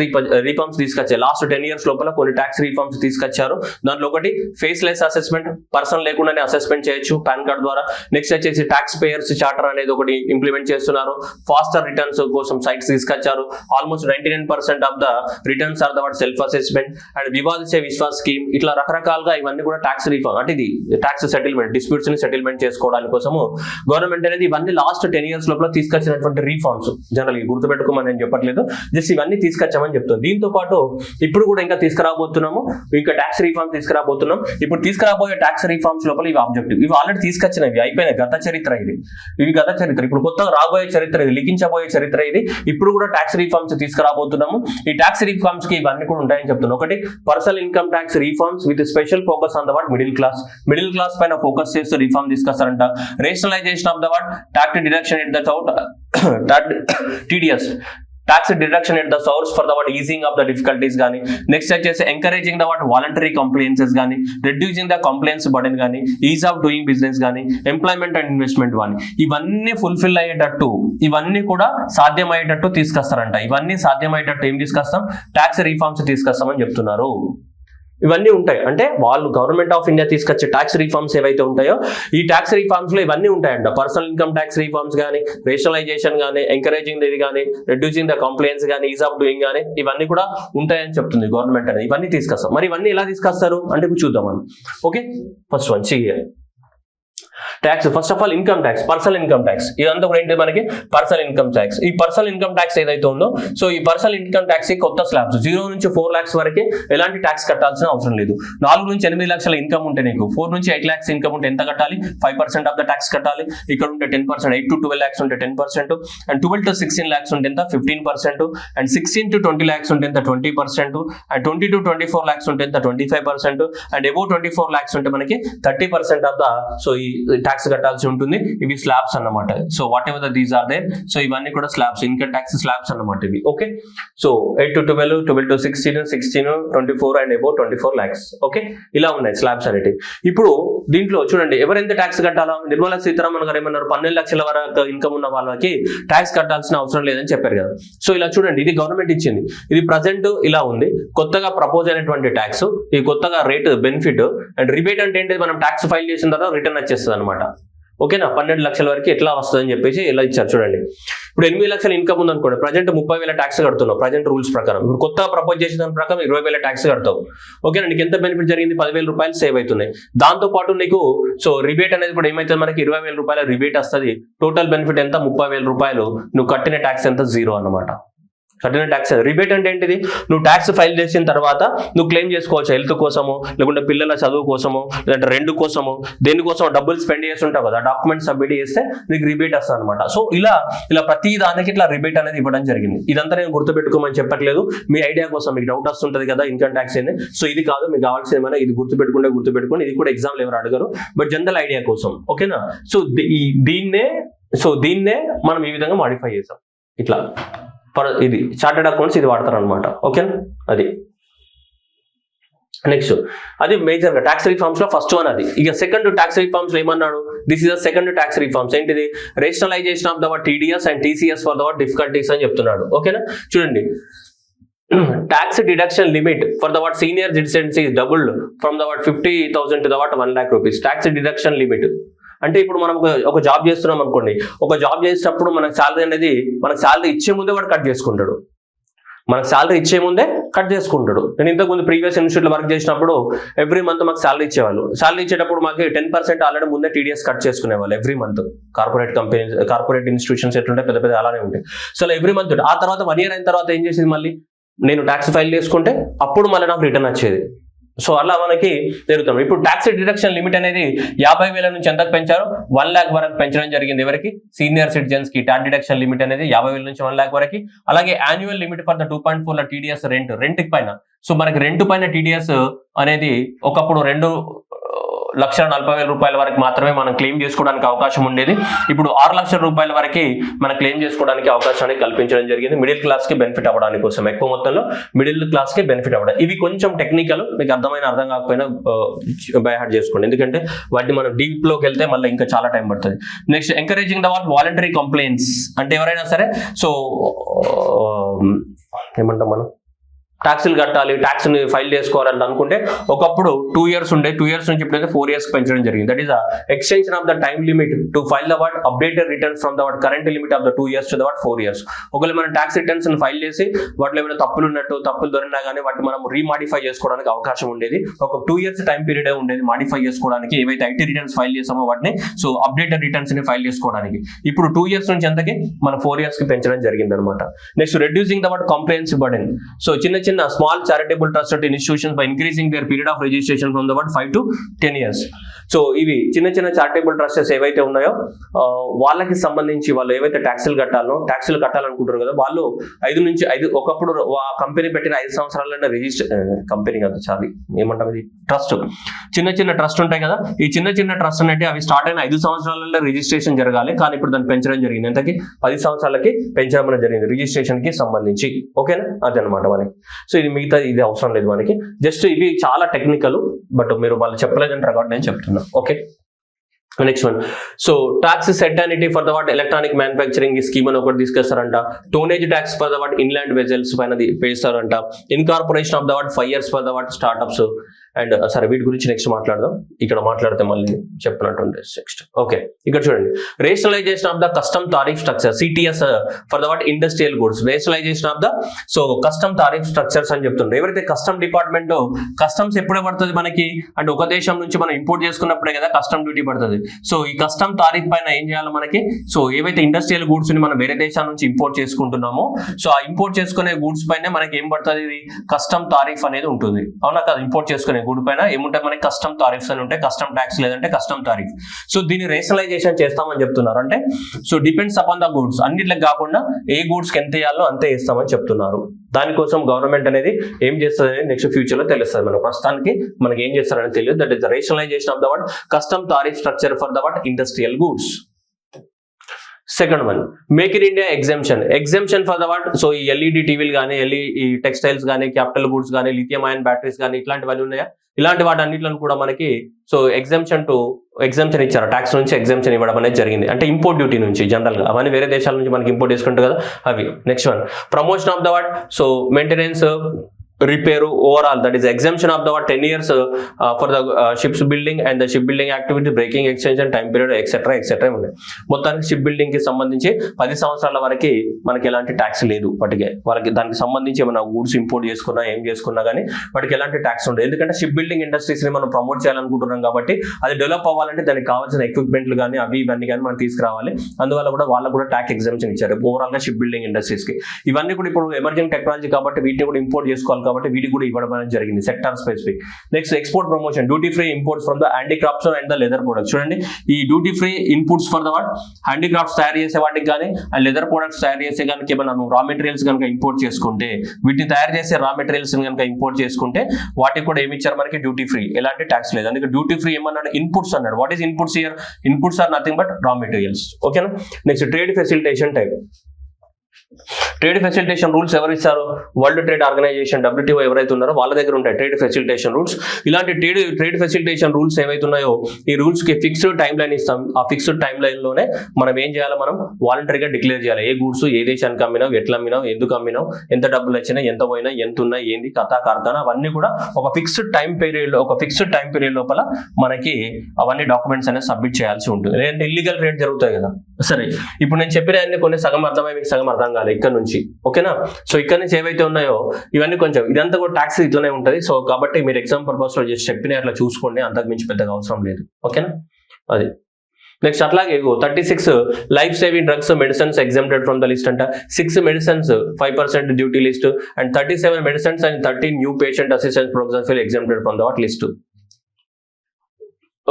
రీఫార్మ్స్ తీసుకొచ్చారు. లాస్ట్ 10 years లోపల కొన్ని ట్యాక్స్ రీఫార్మ్స్ తీసుకొచ్చారు. దాంట్లో ఒకటి ఫేస్లెస్ అసెస్మెంట్, పర్సన్ లేకుండానే అసెస్మెంట్ చేయొచ్చు పాన్ కార్డ్ ద్వారా. నెక్స్ట్ వచ్చేసి ట్యాక్స్ పేయర్స్ చార్టర్ అనేది ఒకటి ఇంప్లిమెంట్ చేస్తున్నారు. ఫాస్టర్ రిటర్న్స్ కోసం సైట్స్ తీసుకొచ్చారు. Almost 99% of the returns are the self assessment and వివాదించే విశ్వాస్ స్కీమ్. ఇట్లా రకరకాలుగా ఇవన్నీ కూడా ట్యాక్స్ రీఫార్మ్ అంటే ఇది ట్యాక్స్ సెటిల్మెంట్, డిస్ప్యూట్స్ ని సెటిల్మెంట్ చేసుకోవడానికి కోసము గవర్నమెంట్ అనేది ఇవన్నీ లాస్ట్ 10 years లోపల తీసుకొచ్చినటువంటి రీఫార్మ్స్. జనరల్ గుర్తుపెట్టుకోమని నేను చెప్పట్లేదు, జస్ట్ ఇవన్నీ తీసుకొచ్చామని చెప్తాను. దీంతో పాటు ఇప్పుడు కూడా ఇంకా తీసుకురాబోతున్నాము, ఇంకా ట్యాక్స్ రీఫార్మ్ తీసుకురాబోతున్నాం. ఇప్పుడు తీసుకురాబోయే ట్యాక్స్ రీఫార్మ్స్ లోపల ఇవి ఆబ్జెక్టివ్, ఇవి ఆల్రెడీ తీసుకొచ్చినవి అయిపోయిన గత చరిత్ర ఇవి గత చరిత్ర. ఇప్పుడు కొత్తగా రాబోయే చరిత్ర ఇది, లిఖించబోయే చరిత్ర ఇది. ఇప్పుడు కూడా ట్యాక్స్ రీఫార్మ్స్ తీసుకురాబోతున్నాము. ఈ ట్యాక్స్ రీఫార్మ్స్ కి ఇవన్నీ కూడా ఉంటాయని చెప్తున్నాను. ఒకటి personal income tax reforms with special focus on the middle class పైన ఫోకస్ చేస్తూ reform తీసుకొస్తారంట. Rationalization of the tax deduction at the TDS, tax deduction at the source for the easing of the difficulties gaani. Next వచ్చేసి encouraging the voluntary compliances gaani, reducing the compliance burden gaani, ease of doing business gaani, employment and investment gaani. ఇవన్నీ ఫుల్ఫిల్ అయ్యేటట్టు, ఇవన్నీ కూడా సాధ్యమయ్యేటట్టు తీసుకొస్తారంట. ఇవన్నీ సాధ్యమయ్యేటట్టు ఏం తీసుకొస్తాం? ట్యాక్స్ రీఫార్మ్స్ తీసుకొస్తామని చెప్తున్నారు. ఇవన్నీ ఉంటాయి. అంటే వాళ్ళు గవర్నమెంట్ ఆఫ్ ఇండియా తీసుకొచ్చే ట్యాక్స్ రీఫార్మ్స్ ఏవైతే ఉంటాయో ఈ ట్యాక్స్ రీఫార్మ్స్ లో ఇవన్నీ ఉంటాయంట. పర్సనల్ ఇన్కమ్ ట్యాక్స్ రీఫార్మ్స్ కానీ, రేషనలైజేషన్ కానీ, ఎంకరేజింగ్ ఇది కానీ, రెడ్యూసింగ్ ద కంప్లైంట్స్ కానీ, ఈజ్ ఆఫ్ డూయింగ్ కానీ, ఇవన్నీ కూడా ఉంటాయని చెప్తుంది గవర్నమెంట్ అనేది. ఇవన్నీ తీసుకొస్తాం. మరి ఇవన్నీ ఎలా తీసుకొస్తారు అంటే ఇప్పుడు చూద్దాం మనం. Okay, first one tax. First of all income tax, personal income tax. ఇదంతా కూడా ఏంటి మనకి? Personal income tax. ఈ పర్సనల్ ఇన్కమ్ ట్యాక్స్ ఏదైతే ఉందో సో ఈ పర్సనల్ ఇన్కమ్ ట్యాక్స్ కొత్త స్లాబ్స్ 0 నుంచి 4 lakhs వరకే ఎలాంటి ట్యాక్స్ కట్టాల్సిన అవసరం లేదు. 4 నుంచి 8 లక్షల ఇన్కమ్ ఉంటే నీకు 4 నుంచి 8 lakhs ఇన్కమ్ ఉంటే ఎంత కట్టాలి? 5% ఆఫ్ ద ట్యాక్స్ కట్టాలి. ఇక్కడ ఉంటే 10%, 8 to 12 lakhs ఉంటే 10%, అండ్ 12 to 16 lakhs ఉంటే ఎంత? 15%, అండ్ 16 to 20 lakhs ఉంటే ఎంత? 20%, అండ్ 20 to 24 lakhs ఉంటే ఎంత? 25%, అండ్ అబౌవ్ 24 lakhs ఉంటే మనకి 30% ఆఫ్ ద సో ఈ ట్యాక్స్ కట్టాల్సి ఉంటుంది. ఇవి స్లాబ్స్ అన్నమాట. So whatever these are there, so ఇవన్నీ కూడా స్లాబ్స్, ఇన్కమ్ ట్యాక్స్ స్లాబ్స్ అన్నమాట ఇవి. Okay, so 8 to 12, 12 to 16, 16, 24 and above 24 lakhs. Okay, ఇలా ఉన్నాయి స్లాబ్స్ అనేవి. ఇప్పుడు దీంట్లో చూడండి ఎవరెంత ట్యాక్స్ కట్టాలా? నిర్మలా సీతారామన్ గారు ఏమన్నారు? 12 లక్షల వరకు ఇన్కమ్ ఉన్న వాళ్ళకి ట్యాక్స్ కట్టాల్సిన అవసరం లేదని చెప్పారు కదా. సో ఇలా చూడండి, ఇది గవర్నమెంట్ ఇచ్చింది, ఇది ప్రజెంట్ ఇలా ఉంది. కొత్తగా ప్రపోజ్ అయినటువంటి ట్యాక్స్, ఈ కొత్తగా రేట్ బెనిఫిట్ అండ్ రిబేట్ అంటే ఏంటి? మనం ట్యాక్స్ ఫైల్ చేసిన తర్వాత రిటర్న్ వచ్చేస్తుంది అనమాట. ఓకేనా, 12 లక్షల వరకు ఎట్లా వస్తుందని చెప్పేసి ఇలా ఇచ్చారు చూడండి. ఇప్పుడు 8 లక్షల ఇన్కమ్ ఉంది అనుకోండి, ప్రజెంట్ 30,000 ట్యాక్స్ కడుతున్నావు ప్రజెంట్ రూల్స్ ప్రకారం. ఇప్పుడు కొత్తగా ప్రపోజ్ చేసిన దాని ప్రకారం 20,000 ట్యాక్స్ కడతావు. ఓకేనా, నీకు ఎంత బెనిఫిట్ జరిగింది, 10,000 రూపాయలు సేవ్ అవుతున్నాయి. దాంతో పాటు నీకు సో రిబేట్ అనేది కూడా ఏమైతే మనకి 20,000 రూపాయల రిబేట్ వస్తుంది. టోటల్ బెనిఫిట్ ఎంత, 30,000 రూపాయలు. నువ్వు కట్టిన ట్యాక్స్ ఎంత, 0 అన్నమాట. కట్టిన ట్యాక్స్. రిబేట్ అంటే ఏంటిది, నువ్వు ట్యాక్స్ ఫైల్ చేసిన తర్వాత నువ్వు క్లెయిమ్ చేసుకోవచ్చు, హెల్త్ కోసమో లేకుంటే పిల్లల చదువు కోసమో లేదంటే రెంట్ కోసమో దేనికోసం డబ్బులు స్పెండ్ చేసి ఉంటావు కదా, డాక్యుమెంట్ సబ్మిట్ చేస్తే నీకు రిబేట్ వస్తుంది అనమాట. సో ఇలా ప్రతి దానికి ఇట్లా రిబేట్ అనేది ఇవ్వడం జరిగింది. ఇదంతా నేను గుర్తుపెట్టుకోమని చెప్పట్లేదు, మీ ఐడియా కోసం. మీకు డౌట్ వస్తుంటది కదా ఇన్కమ్ ట్యాక్స్ ఏంది, సో ఇది కాదు, మీకు కావాల్సిన ఏమైనా ఇది గుర్తుపెట్టుకోండి. ఇది కూడా ఎగ్జామ్లు ఎవరు అడగరు, బట్ జనరల్ ఐడియా కోసం. ఓకేనా, సో దీన్నే మనం ఈ విధంగా మాడిఫై చేసాం. ఇట్లా ఇది చార్టెడ్ అకౌంట్స్ ఇది వాడతారు అనమాట. ఓకేనా, అది నెక్స్ట్. అది మేజర్ గా ట్యాక్స్ రిఫార్మ్స్ లో ఫస్ట్ వన్ అది. ఇక సెకండ్ ట్యాక్స్ రిఫార్మ్స్ లో ఏమన్నాడు, this is the second tax reforms. ఏంటిది, rationalisation of the TDS and TCS for the difficulties అని చెప్తున్నాడు. ఓకేనా, చూడండి, tax deduction limit for the senior citizens is doubled from the 50,000 to the 1 lakh rupees. Tax deduction limit అంటే ఇప్పుడు మనం ఒక జాబ్ చేస్తున్నాం అనుకోండి, ఒక జాబ్ చేసేటప్పుడు మనకు శాలరీ అనేది మనకు శాలరీ ఇచ్చే ముందే వాడు కట్ చేసుకుంటాడు. మనకు శాలరీ ఇచ్చే ముందే కట్ చేసుకుంటాడు. నేను ఇంతకుముందు ప్రీవియస్ ఇన్స్టిట్యూట్లో వర్క్ చేసినప్పుడు ఎవ్రీ మంత్ మాకు శాలరీ ఇచ్చేవాళ్ళు. శాలరీ ఇచ్చేటప్పుడు మాకు 10% ఆల్రెడీ ముందే టీడీఎస్ కట్ చేసుకునేవాళ్ళు every month. Corporate companies, corporate institutions ఎట్లుంటే పెద్ద పెద్ద అలానే ఉంటాయి. So every month. ఆ తర్వాత 1 year అయిన తర్వాత ఏం చేసేది, మళ్ళీ నేను ట్యాక్స్ ఫైల్ చేసుకుంటే అప్పుడు మళ్ళీ నాకు రిటర్న్ వచ్చేది. సో అలా మనకి జరుగుతాం. ఇప్పుడు ట్యాక్స్ డిడక్షన్ లిమిట్ అనేది 50,000 నుంచి ఎంతకు పెంచారు, 1 lakh వరకు పెంచడం జరిగింది. ఎవరికి, సీనియర్ సిటిజన్స్ కి ట్యాక్స్ డిడక్షన్ లిమిట్ అనేది 50,000 నుంచి 1 lakh వరకు. అలాగే annual limit for the 2.4 TDS rent పైన. సో మనకి రెంట్ పైన టీడీఎస్ అనేది ఒకప్పుడు 2,40,000 రూపాయల వరకు మాత్రమే మనం క్లెయిమ్ చేసుకోవడానికి అవకాశం ఉండేది. ఇప్పుడు 6 లక్షల రూపాయల వరకు మనం క్లెయిమ్ చేసుకోవడానికి అవకాశాన్ని కల్పించడం జరిగింది. మిడిల్ క్లాస్ కి బెనిఫిట్ అవ్వడానికి కోసం, ఎక్కువ మొత్తంలో మిడిల్ క్లాస్ కి బెనిఫిట్ అవ్వడం. ఇవి కొంచెం టెక్నికల్, మీకు అర్థం కాకపోయినా బై హార్ట్ చేసుకోండి, ఎందుకంటే వాటిని మనం డీప్ లోకి వెళ్తే మళ్ళీ ఇంకా చాలా టైం పడుతుంది. Next, encouraging the voluntary complaints. అంటే ఎవరైనా సరే సో ఏమంటాం మనం, ట్యాక్సులు కట్టాలి, ట్యాక్స్ ని ఫైల్ చేసుకోవాలని అనుకుంటే ఒకప్పుడు 2 years ఉండే, 2 years నుంచి ఇప్పుడైతే 4 years పెంచడం జరిగింది. That is extension of the time limit to file the updated returns from the current limit of the 2 years to the 4 years. ఒకవేళ మనం ట్యాక్స్ రిటర్న్స్ ఫైల్ చేసి వాటిలో ఏమైనా తప్పులు దొరికినా కానీ వాటిని మనం రీమాడిఫై చేసుకోవడానికి అవకాశం ఉండేది. ఒక 2 years టైం పీరియడ్ ఉండేది మాడిఫై చేసుకోవడానికి. ఏవైతే ఐటీ రిటర్న్స్ ఫైల్ చేసామో వాటిని, సో అప్డేటెడ్ రిటర్న్స్ ని ఫైల్ చేసుకోవడానికి. ఇప్పుడు 2 years నుంచి ఎంతకి మనం 4 years కి పెంచడం జరిగింది అనమాట. Next, reducing the comprehensive burden. So చిన్న small charitable trusted institutions by increasing their period of registration from the 5 to 10 years. So ఇవి చిన్న చారిటబుల్ ట్రస్టెస్ ఏవైతే ఉన్నాయో వాళ్ళకి సంబంధించి వాళ్ళు ఏవైతే ట్యాక్సులు కట్టాలనుకుంటారు కదా, వాళ్ళు 5 నుంచి 5 ఒకప్పుడు ఆ కంపెనీ పెట్టిన 5 సంవత్సరాలైనా కంపెనీ కదా, చాలి ఏమంటాం, ఇది ట్రస్ట్. చిన్న ట్రస్ట్ ఉంటాయి కదా, ఈ చిన్న ట్రస్ట్ అంటే అవి స్టార్ట్ అయిన 5 సంవత్సరాలలో రిజిస్ట్రేషన్ జరగాలి. కానీ ఇప్పుడు దాన్ని పెంచడం జరిగింది, ఎంతకి 10 సంవత్సరాలకి పెంచడం జరిగింది రిజిస్ట్రేషన్ కి సంబంధించి. ఓకేనా, అదనమాట మనకి. సో ఇది మిగతా ఇది అవసరం లేదు మనకి, జస్ట్ ఇవి చాలా టెక్నికల్, బట్ మీరు వాళ్ళు చెప్పలేదంటారు కాబట్టి నేను చెప్తున్నా. Okay, next one. So tax certainty for the electronic manufacturing scheme అని ఒకటి తీసుకొస్తారంట. Tonnage tax for the inland vessels పైన వేస్తారంట. Incorporation of the 5 years for the startups. And సరే, వీటి గురించి నెక్స్ట్ మాట్లాడదాం. ఇక్కడ మాట్లాడితే మళ్ళీ చెప్పినట్టుండే నెక్స్ట్. ఓకే, ఇక్కడ చూడండి, rationalisation of the custom tariff structure, CTS for the industrial goods. Rationalisation of the custom tariff structures అని చెప్తుండ్రు. ఎవరైతే కస్టమ్ డిపార్ట్మెంట్, కస్టమ్స్ ఎప్పుడే పడుతుంది మనకి అంటే ఒక దేశం నుంచి మనం ఇంపోర్ట్ చేసుకున్నప్పుడే కదా కస్టమ్ డ్యూటీ పడుతుంది. సో ఈ కస్టమ్ తారీఫ్ పైన ఏం చేయాలి మనకి, సో ఏవైతే ఇండస్ట్రియల్ గూడ్స్ ని మనం వేరే దేశాల నుంచి ఇంపోర్ట్ చేసుకుంటున్నామో, సో ఆ ఇంపోర్ట్ చేసుకునే గూడ్స్ పైన మనకి ఏం పడుతుంది, ఇది కస్టమ్ తారీఫ్ అనేది ఉంటుంది. అవునా కదా, ఇంపోర్ట్ చేసుకునే గుడ్ పైన ఏముంటాయి మనకి, కస్టమ్ తారీఫ్స్ అని ఉంటాయి, కస్టమ్ ట్యాక్స్ లేదంటే కస్టమ్ తారీఫ్. సో దీన్ని రేషనలైజేషన్ చేస్తామని చెప్తున్నారు. అంటే so depends upon the goods, అన్నిట్లకి కాకుండా ఏ గూడ్స్ కి ఎంత వేయాలో అంతే ఇస్తామని చెప్తున్నారు. దానికోసం గవర్నమెంట్ అనేది ఏం చేస్తుంది నెక్స్ట్ ఫ్యూచర్ లో తెలుస్తుంది. మనకు ప్రస్తుతానికి మనకి ఏం చేస్తారని తెలియదు. That is the rationalisation of the custom tariff structure for the industrial goods. Second one, make in India exemption for the so ఈ ఎల్ఈడి టీవీలు కానీ, ఈ టెక్స్టైల్స్ కానీ, క్యాపిటల్ గూడ్స్ కానీ, లిథియం అయాన్ బ్యాటరీస్ కానీ, ఇట్లాంటివన్నీ ఉన్నాయా, ఇలాంటి వాటి అన్నింటిలో కూడా మనకి సో ఎగ్జెంప్షన్ ఇచ్చారు. ట్యాక్స్ నుంచి ఎగ్జెంప్షన్ ఇవ్వడం అనేది జరిగింది. అంటే ఇంపోర్ట్ డ్యూటీ నుంచి జనరల్ గా అవన్నీ వేరే దేశాల నుంచి మనకి ఇంపోర్ట్ చేసుకుంటారు కదా అవి. Next one, promotion of the so maintenance repair overall that is exemption of the 10 years for the ships building and the ship building activity, breaking, extension, time period etcetera ఉన్నాయి. మొత్తానికి షిప్ బిల్డింగ్ కి సంబంధించి 10 సంవత్సరాల వరకు మనకి ఎలాంటి ట్యాక్స్ లేదు. వాటికి వాళ్ళకి దానికి సంబంధించి ఏమైనా గూడ్స్ ఇంపోర్ట్ చేసుకున్నా ఏం చేసుకున్నా కానీ వాటికి ఎలాంటి ట్యాక్స్ ఉండదు. ఎందుకంటే షిప్ బిల్డింగ్ ఇండస్ట్రీస్ ని మనం ప్రమోట్ చేయాలనుకుంటున్నాం కాబట్టి అది డెవలప్ అవ్వాలంటే దానికి కావాల్సిన ఎక్విప్మెంట్లు కానీ అవి ఇవన్నీ కానీ మనం తీసుకురావాలి. అందువల్ల కూడా వాళ్ళకు కూడా ట్యాక్స్ ఎగ్జామ్షన్ ఇచ్చారు ఓవరాల్ గా షిప్ బిల్డింగ్ ఇండస్ట్రీస్ కి. ఇవన్నీ కూడా ఇప్పుడు ఎమర్జింగ్ టెక్నాలజీ కాబట్టి వీటిని కూడా ఇంపోర్ట్ చేసుకోవాలి కాబట్టి వీటికి కూడా ఇవ్వడం అనేది జరిగింది sector specific. Next export promotion, duty free imports from the handicrafts and the leather products. చూడండి ఈ duty free inputs for the what handicrafts తయారు చేసే వాటికి కానీ అండ్ లెదర్ ప్రొడక్ట్స్ తయారు చేసే కనుక ఏమైనా రా మెటీరియల్స్ కనుక ఇంపోర్ట్ చేసుకుంటే వీటిని తయారు చేసే రా మెటీరియల్స్ కనుక ఇంపోర్ట్ చేసుకుంటే వాటికి కూడా ఏమి ఇచ్చారు మనకి డ్యూటీ ఫ్రీ, ఎలాంటి ట్యాక్స్ లేదు. అందుకే డ్యూటీ ఫ్రీ ఏమన్నాడు ఇన్పుట్స్ అన్నాడు. What is inputs here? Inputs are nothing but raw materials. ఓకేనా. Next trade facilitation type. Trade facilitation rules ఎవరు ఇస్తారు? వరల్డ్ ట్రేడ్ ఆర్గనైజేషన్ WTO ఎవరైతే ఉన్నారో వాళ్ళ దగ్గర ఉంటాయి ట్రేడ్ ఫెసిలిటేషన్ రూల్స్. ఇలాంటి ట్రేడ్ ఫెసిలిటేషన్ రూల్స్ ఏవైతే ఉన్నాయో ఈ రూల్స్ కి ఫిక్స్డ్ టైం లైన్ ఇస్తాం. ఆ ఫిక్స్డ్ టైం లైన్ లోనే మనం ఏం చేయాలి? మనం వాలంటరీగా డిక్లేర్ చేయాలి. ఏ గూడ్స్ ఏ దేశానికి అమ్మినావు, ఎట్లా అమ్మినావు, ఎందుకు అమ్మినావు, ఎంత డబ్బులు వచ్చినాయి, ఎంత పోయినా, ఎంత ఉన్నాయి, ఏంది కథా కార్ఖానా, అవన్నీ కూడా ఒక ఫిక్స్డ్ టైం పీరియడ్ లోపల మనకి అవన్నీ డాక్యుమెంట్స్ అనేది సబ్మిట్ చేయాల్సి ఉంటుంది. లేదంటే ఇల్లీగల్ ట్రేడ్ జరుగుతాయి కదా. సరే ఇప్పుడు నేను చెప్పిన అన్ని కొన్ని సగం అర్థమై మీకు సగం అర్థం కాలేదు ఇక్కడ నుంచి. ఓకేనా. సో ఇక్కడ నుంచి ఏవైతే ఉన్నాయో ఇవన్నీ కొంచెం ఇదంతా కూడా ట్యాక్స్ ఇట్లనే ఉంటుంది. సో కాబట్టి మీరు ఎగ్జామ్ పర్పస్ లో చేసి చెప్పిన అట్లా చూసుకోండి, అంతకు మించి పెద్దగా అవసరం లేదు. ఓకేనా. అది నెక్స్ట్ అట్లాగే 36 life saving drugs medicines exempted from the list అంట. 6 medicines 5% duty list and 37 medicines and 13 new patient assistance programmes will exempted from the what list.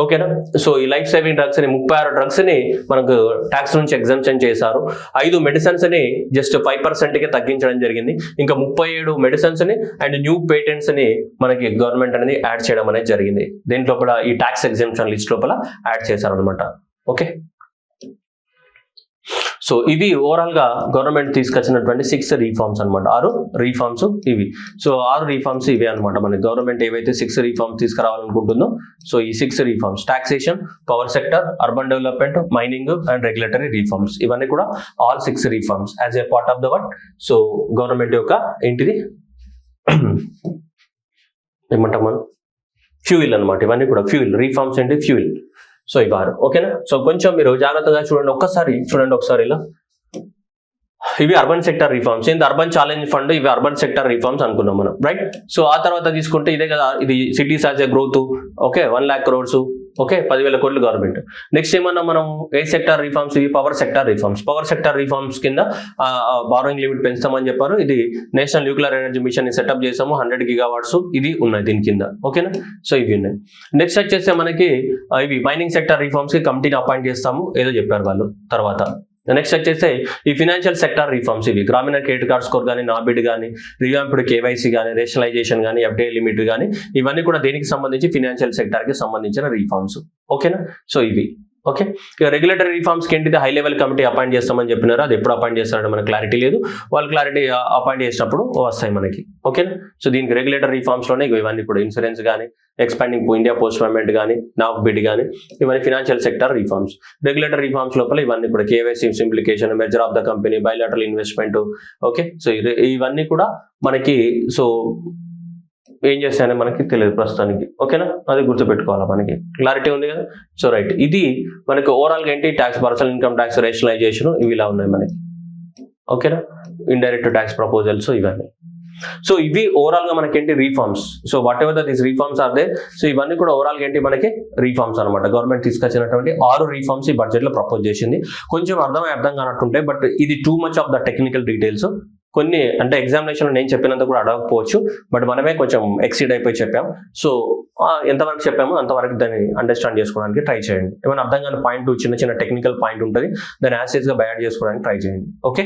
ఓకేనా. సో ఈ లైఫ్ సేవింగ్ డ్రగ్స్ ని 36 డ్రగ్స్ ని మనకు ట్యాక్స్ నుంచి ఎగ్జామ్షన్ చేశారు. 5 మెడిసిన్స్ ని జస్ట్ 5% కి తగ్గించడం జరిగింది. ఇంకా 37 మెడిసిన్స్ ని అండ్ న్యూ పేటెంట్స్ ని మనకి గవర్నమెంట్ అనేది యాడ్ చేయడం అనేది జరిగింది. దీంట్లో కూడా ఈ ట్యాక్స్ ఎగ్జామ్షన్ లిస్ట్ లోపల యాడ్ చేశారు అనమాట. ఓకే. సో ఇవి ఓవరాల్ గా గవర్నమెంట్ తీసుకొచ్చినటువంటి 6 రీఫార్మ్స్ అనమాట. 6 రీఫార్మ్స్ ఇవి. సో 6 రీఫార్మ్స్ ఇవే అనమాట. మన గవర్నమెంట్ ఏవైతే 6 రీఫార్మ్స్ తీసుకురావాలనుకుంటుందో సో ఈ 6 reforms taxation, power sector, urban development, mining and regulatory reforms ఇవన్నీ కూడా all 6 reforms as a part of the what so government యొక్క ఏంటిది ఏమంటాం మనం ఫ్యూయిల్ అనమాట. ఇవన్నీ కూడా ఫ్యూయిల్ రీఫార్మ్స్ ఏంటి ఫ్యూయిల్. సో ఇవారు. ఓకేనా. సో కొంచెం మీరు జాగ్రత్తగా చూడండి ఒకసారి ఇలా. ఇవి అర్బన్ సెక్టర్ రిఫార్మ్స్. ఏంటి అర్బన్ ఛాలెంజ్ ఫండ్, ఇవి అర్బన్ సెక్టర్ రిఫార్మ్స్ అనుకున్నాం మనం, రైట్. సో ఆ తర్వాత తీసుకుంటే ఇదే కదా, ఇది cities as a growth. Okay 1 lakh crores. Okay 10,000 కోట్లు గవర్నమెంట్. నెక్స్ట్ ఏమన్నా మనం ఏ సెక్టర్ రిఫార్మ్స్, ఇవి power sector reforms. Power sector reforms కింద బారోయింగ్ లిమిట్ పెంచుతామని చెప్పారు. ఇది నేషనల్ న్యూక్లియర్ ఎనర్జీ మిషన్ ని సెటప్ చేసాము 100 gigawatts. ఇది ఉన్నాయి దీని కింద. ఓకేనా. సో ఇవి ఉన్నాయి. నెక్స్ట్ వచ్చేస్తే మనకి ఇవి మైనింగ్ సెక్టర్ రిఫార్మ్స్ కి కమిటీని అపాయింట్ చేస్తాము ఏదో చెప్పారు వాళ్ళు. తర్వాత నెక్స్ట్ వచ్చేసి ఈ ఫినాన్షియల్ సెక్టర్ రిఫార్మ్స్. ఇవి గ్రామీణ క్రెడిట్ కార్డ్ స్కోర్ కానీ, నాబిడ్ కానీ, రివాంప్డ్ కేవైసీ కానీ, రేషనలైజేషన్ కానీ, ఎఫ్డిఐ లిమిట్ కానీ, ఇవన్నీ కూడా దేనికి సంబంధించి ఫినాన్షియల్ సెక్టర్ కి సంబంధించిన రిఫార్మ్స్. ఓకేనా. సో ఇవి ఓకే. ఇక రెగ్యులేటరీ రిఫార్మ్స్ కి ఏంటిది హై లెవెల్ కమిటీ అపాయింట్ చేస్తామని చెప్పినారు. అది ఎప్పుడు అపాయింట్ చేస్తారంటే మనకు క్లారిటీ లేదు. వాళ్ళు క్లారిటీ అపాయింట్ చేసినప్పుడు వస్తాయి మనకి. ఓకేనా. సో దీనికి రెగ్యులేటరీ రిఫార్మ్స్ లోనే ఇవన్నీ కూడా ఇన్సూరెన్స్ కానీ, ఎక్స్పాండింగ్ ఇండియా పోస్ట్ పేమెంట్ కానీ, నాఫ్ బిడ్ కానీ, ఇవన్నీ financial sector reforms. Regulatory reforms లోపల ఇవన్నీ కూడా KYC సింప్లికేషన్, measure of the company, bilateral investment. Okay. So ఇవన్నీ కూడా మనకి సో ఏం చేస్తాయని మనకి తెలియదు ప్రస్తుతానికి. ఓకేనా. అది గుర్తుపెట్టుకోవాలా మనకి. క్లారిటీ ఉంది కదా. So right. ఇది మనకి ఓవరాల్ గా ఏంటి tax, personal income tax, rationalisation ఇవి ఇలా ఉన్నాయి మనకి. ఓకేనా. ఇండైరెక్ట్ ట్యాక్స్ ప్రపోజల్స్ ఇవన్నీ. సో ఇవి ఓవరాల్ గా మనకి ఏంటి reforms. So whatever these reforms are they. So ఇవన్నీ కూడా ఓవరాల్ గా ఏంటి మనకి రీఫార్మ్స్ అనమాట. గవర్నమెంట్ తీసుకొచ్చినటువంటి 6 రీఫార్మ్స్ ఈ బడ్జెట్ లో ప్రపోజ్ చేసింది. కొంచెం అర్థం కానట్టుంటే బట్ ఇది too much of the technical details. కొన్ని అంటే ఎగ్జామినేషన్ నేను చెప్పినంత కూడా అడగకపోవచ్చు, బట్ మనమే కొంచెం ఎక్సీడ్ అయిపోయి చెప్పాం. సో ఎంతవరకు చెప్పామో అంతవరకు దాన్ని అండర్స్టాండ్ చేసుకోవడానికి ట్రై చేయండి. ఏమైనా అర్థం కాని పాయింట్ చిన్న టెక్నికల్ పాయింట్ ఉంటుంది, దాన్ని యాజ్ గా బయాడ్ చేసుకోవడానికి ట్రై చేయండి. ఓకే.